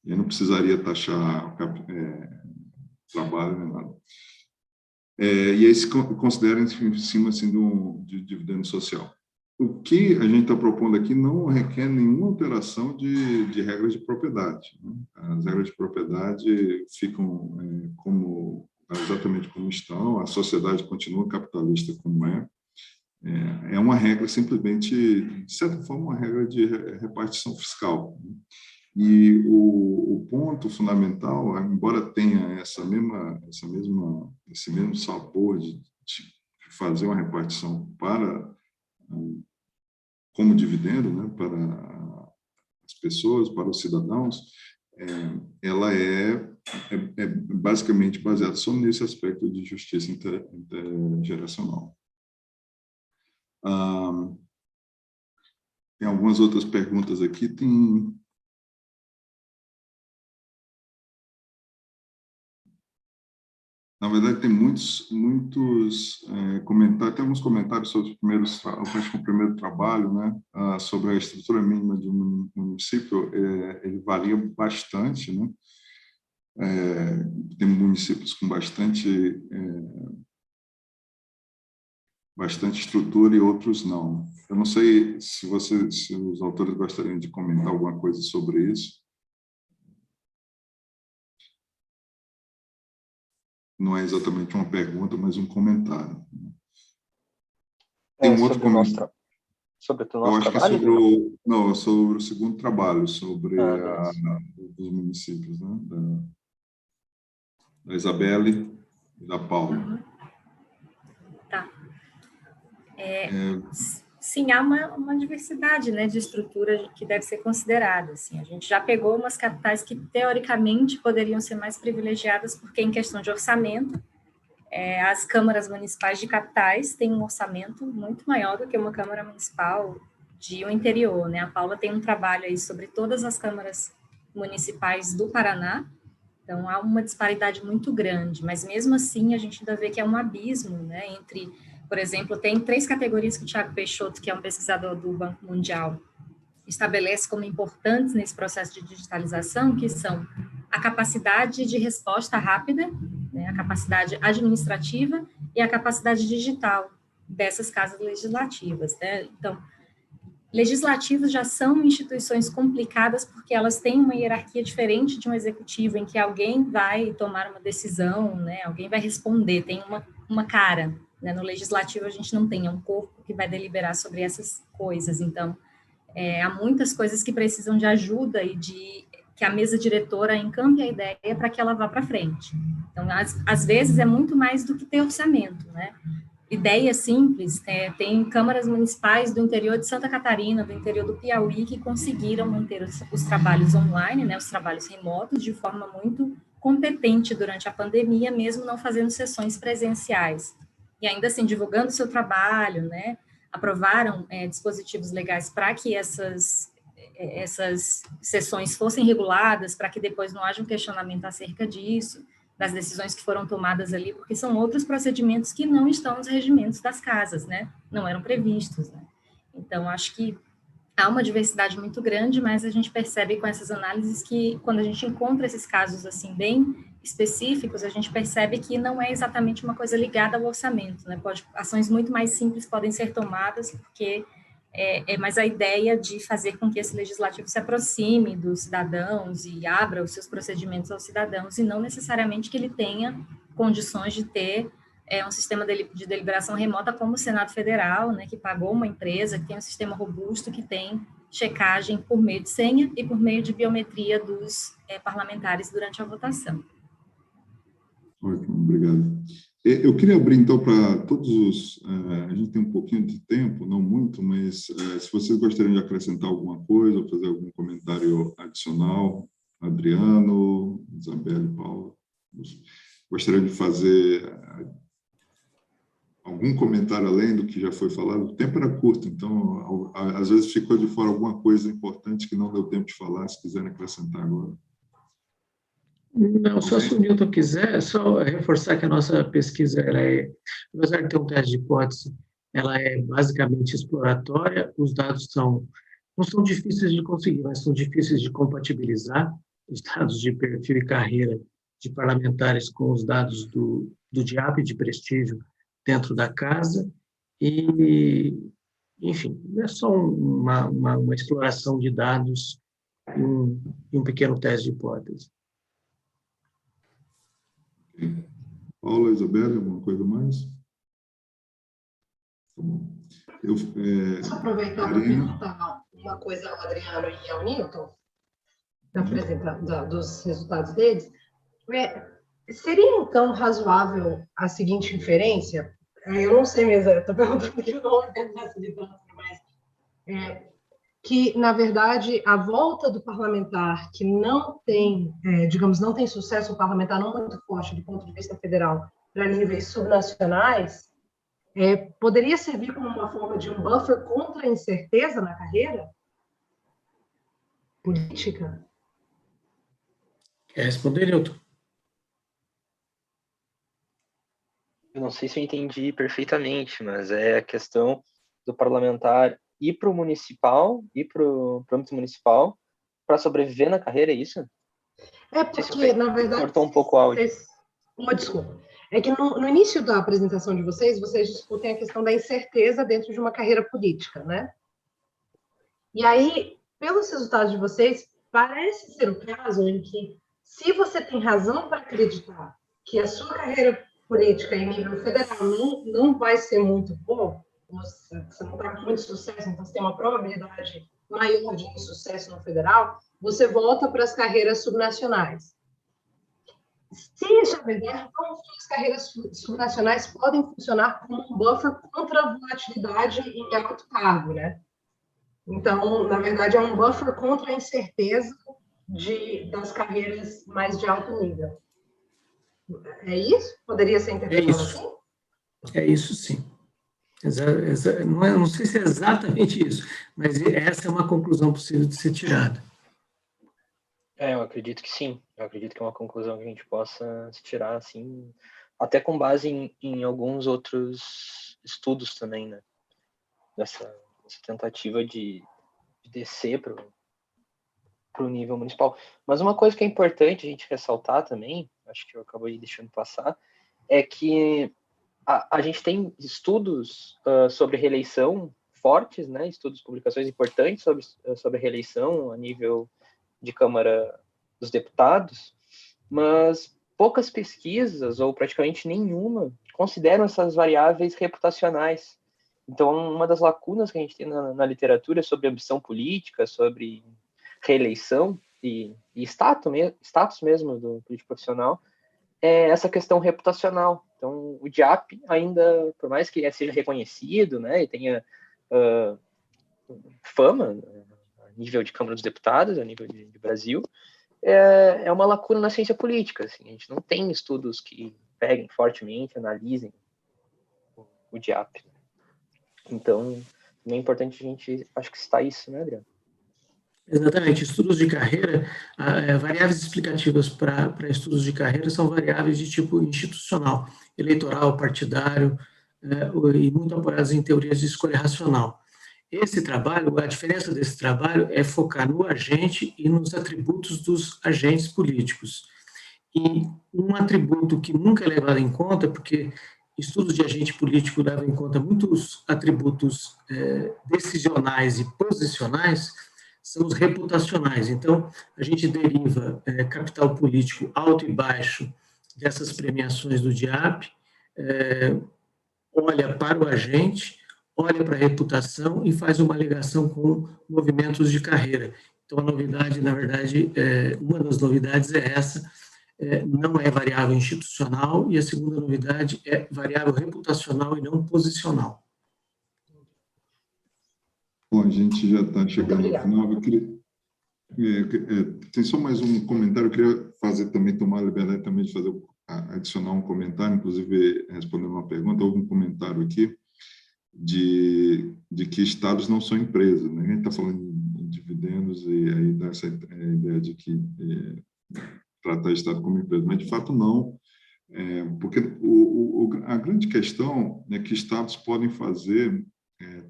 E aí não precisaria taxar trabalho nem nada. E aí se considera em cima assim, de dividendo social. O que a gente está propondo aqui não requer nenhuma alteração de regras de propriedade, né? As regras de propriedade ficam exatamente como estão, a sociedade continua capitalista como é. É uma regra simplesmente, de certa forma, uma regra de repartição fiscal, né? E o ponto fundamental, embora tenha esse mesmo sabor de fazer uma repartição para como dividendo, né, para as pessoas, para os cidadãos, ela é basicamente baseada só nesse aspecto de justiça intergeracional. Tem algumas outras perguntas aqui. Na verdade, tem muitos comentários, tem alguns comentários sobre o primeiro trabalho, né, sobre a estrutura mínima de um município. Ele varia bastante, né? Tem municípios com bastante estrutura e outros não. Eu não sei se os autores gostariam de comentar alguma coisa sobre isso. Não é exatamente uma pergunta, mas um comentário. Tem um outro comentário. Sobre o Eu nosso acho trabalho? que sobre o segundo trabalho, sobre os municípios, né? Da Isabelle e da Paula. Tá. Sim, há uma diversidade, né, de estrutura que deve ser considerada. Assim. A gente já pegou umas capitais que, teoricamente, poderiam ser mais privilegiadas, porque, em questão de orçamento, as câmaras municipais de capitais têm um orçamento muito maior do que uma câmara municipal de um interior. Né? A Paula tem um trabalho aí sobre todas as câmaras municipais do Paraná, então há uma disparidade muito grande, mas mesmo assim a gente ainda vê que é um abismo, né, entre... Por exemplo, tem 3 categorias que o Thiago Peixoto, que é um pesquisador do Banco Mundial, estabelece como importantes nesse processo de digitalização, que são a capacidade de resposta rápida, né, a capacidade administrativa e a capacidade digital dessas casas legislativas. Né? Então, legislativos já são instituições complicadas porque elas têm uma hierarquia diferente de um executivo, em que alguém vai tomar uma decisão, né, alguém vai responder, tem uma cara. Né? No legislativo, a gente não tem um corpo que vai deliberar sobre essas coisas. Então, há muitas coisas que precisam de ajuda e de que a mesa diretora encampe a ideia para que ela vá para frente. Então, às vezes, é muito mais do que ter orçamento, né? Ideia simples, tem câmaras municipais do interior de Santa Catarina, do interior do Piauí, que conseguiram manter os trabalhos online, né, os trabalhos remotos, de forma muito competente durante a pandemia, mesmo não fazendo sessões presenciais. E ainda assim, divulgando o seu trabalho, né, aprovaram dispositivos legais para que essas sessões fossem reguladas, para que depois não haja um questionamento acerca disso, das decisões que foram tomadas ali, porque são outros procedimentos que não estão nos regimentos das casas, né? Não eram previstos, né? Então, acho que há uma diversidade muito grande, mas a gente percebe com essas análises que, quando a gente encontra esses casos, assim, bem específicos, a gente percebe que não é exatamente uma coisa ligada ao orçamento, né? Ações muito mais simples podem ser tomadas, porque é mais a ideia de fazer com que esse legislativo se aproxime dos cidadãos e abra os seus procedimentos aos cidadãos, e não necessariamente que ele tenha condições de ter um sistema de deliberação remota como o Senado Federal, né, que pagou uma empresa, que tem um sistema robusto, que tem checagem por meio de senha e por meio de biometria dos parlamentares durante a votação. Ótimo, obrigado. Eu queria abrir, então, para todos os... a gente tem um pouquinho de tempo, não muito, mas se vocês gostariam de acrescentar alguma coisa, ou fazer algum comentário adicional, Adriano, Isabelle, Paula, gostariam de fazer algum comentário além do que já foi falado? O tempo era curto, então, às vezes ficou de fora alguma coisa importante que não deu tempo de falar, se quiserem acrescentar agora. Não, só se o Newton quiser, só reforçar que a nossa pesquisa, apesar de ter um teste de hipótese, ela é basicamente exploratória, os dados não são difíceis de conseguir, mas são difíceis de compatibilizar, os dados de perfil e carreira de parlamentares com os dados do DIAP de prestígio dentro da casa, e, enfim, é só uma exploração de dados e um pequeno teste de hipótese. Paula, Isabelle, alguma coisa mais? Tá bom. Deixa eu aproveitar para perguntar uma coisa ao Adriano e ao Newton. dos resultados deles, seria, então, razoável a seguinte inferência? Eu não sei mesmo, estou perguntando que eu não entendo nessa literatura, mas que, na verdade, a volta do parlamentar que não tem, digamos, não tem sucesso, o parlamentar não muito forte do ponto de vista federal para níveis subnacionais, poderia servir como uma forma de um buffer contra a incerteza na carreira política? Quer responder, Newton? Eu não sei se eu entendi perfeitamente, mas é a questão do parlamentar ir para o municipal, ir para o âmbito municipal, para sobreviver na carreira, é isso? Porque, na verdade... Cortou um pouco o áudio. Uma desculpa. É que no início da apresentação de vocês discutem a questão da incerteza dentro de uma carreira política, né? E aí, pelos resultados de vocês, parece ser o caso em que, se você tem razão para acreditar que a sua carreira política em nível federal não vai ser muito boa, você não está com muito sucesso, então você tem uma probabilidade maior de insucesso no federal, você volta para as carreiras subnacionais. Se isso é verdade, como as carreiras subnacionais podem funcionar como um buffer contra a volatilidade em alto cargo, né? Então, na verdade, é um buffer contra a incerteza das carreiras mais de alto nível. É isso? Poderia ser interpretado assim? É isso, sim. Não sei se é exatamente isso, mas essa é uma conclusão possível de ser tirada. Eu acredito que sim. Eu acredito que é uma conclusão que a gente possa se tirar, assim, até com base em alguns outros estudos também, né? Dessa tentativa de descer para o nível municipal. Mas uma coisa que é importante a gente ressaltar também, acho que eu acabei deixando passar, é que a gente tem estudos sobre reeleição fortes, né? Estudos, publicações importantes sobre reeleição a nível de Câmara dos Deputados, mas poucas pesquisas, ou praticamente nenhuma, consideram essas variáveis reputacionais. Então, uma das lacunas que a gente tem na literatura sobre ambição política, sobre reeleição e status mesmo do político profissional, é essa questão reputacional. Então, o DIAP ainda, por mais que seja reconhecido, né, e tenha fama a nível de Câmara dos Deputados, a nível de Brasil, é uma lacuna na ciência política. Assim, a gente não tem estudos que peguem fortemente, analisem o DIAP. Então, é importante a gente, acho que citar isso, né, Adriano? Exatamente. Estudos de carreira, variáveis explicativas para estudos de carreira são variáveis de tipo institucional, eleitoral, partidário, e muito apoiadas em teorias de escolha racional. Esse trabalho, a diferença desse trabalho é focar no agente e nos atributos dos agentes políticos. E um atributo que nunca é levado em conta, porque estudos de agente político levam em conta muitos atributos decisionais e posicionais, são os reputacionais. Então, a gente deriva capital político alto e baixo dessas premiações do DIAP, olha para o agente, olha para a reputação e faz uma ligação com movimentos de carreira. Então, a novidade, na verdade, uma das novidades é essa, não é variável institucional, e a segunda novidade é variável reputacional e não posicional. Bom, a gente já está chegando ao final. Eu queria, tem só mais um comentário. Eu queria tomar a liberdade também de adicionar um comentário, inclusive respondendo uma pergunta. Houve um comentário aqui de que estados não são empresas, né? A gente está falando em dividendos e aí dá essa ideia de que tratar o estado como empresa, mas de fato não, porque a grande questão é que estados podem fazer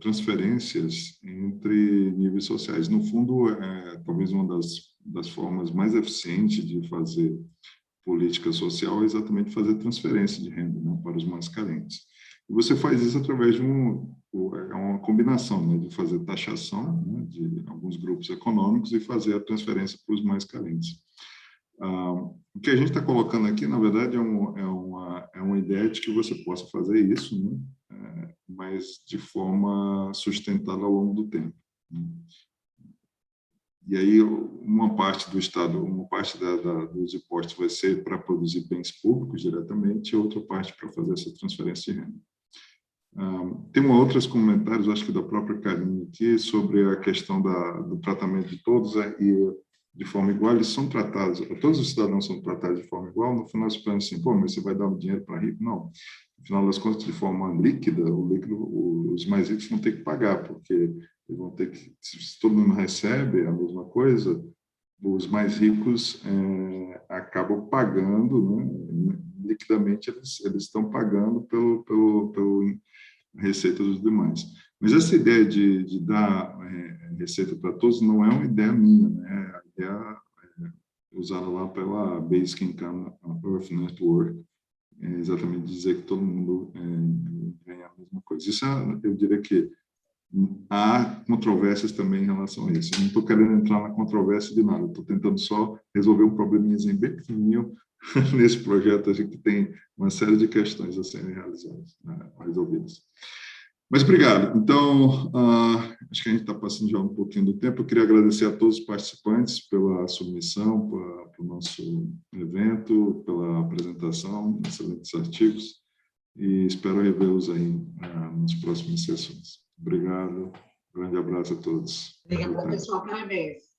transferências entre níveis sociais. No fundo, talvez uma das formas mais eficientes de fazer política social é exatamente fazer transferência de renda, né, para os mais carentes. E você faz isso através de uma combinação, né, de fazer taxação, né, de alguns grupos econômicos e fazer a transferência para os mais carentes. O que a gente está colocando aqui, na verdade, é uma ideia de que você possa fazer isso, né, mas de forma sustentada ao longo do tempo. E aí uma parte do Estado, uma parte dos impostos vai ser para produzir bens públicos diretamente, e outra parte para fazer essa transferência de renda. Tem outros comentários, acho que da própria Karine aqui, sobre a questão do tratamento de todos e de forma igual. Eles são tratados, todos os cidadãos são tratados de forma igual. No final, você pensa assim, pô, mas você vai dar o dinheiro para rico? Não. No final das contas, de forma líquida, os mais ricos vão ter que pagar, porque eles vão ter que, se todo mundo recebe a mesma coisa, os mais ricos acabam pagando, né? Liquidamente eles estão pagando pelo receita dos demais. Mas essa ideia de dar receita para todos não é uma ideia minha, né? A ideia usada lá pela Basic Income Earth Network, exatamente dizer que todo mundo ganha a mesma coisa. Isso, eu diria que há controvérsias também em relação a isso. Eu não estou querendo entrar na controvérsia de nada, estou tentando só resolver um probleminha bem pequenininho nesse projeto. A gente tem uma série de questões a serem realizadas, resolvidas. Mas obrigado. Então, acho que a gente está passando já um pouquinho do tempo. Eu queria agradecer a todos os participantes pela submissão, para o nosso evento, pela apresentação, excelentes artigos, e espero revê-los aí nas próximas sessões. Obrigado, grande abraço a todos. Obrigada, pessoal, parabéns.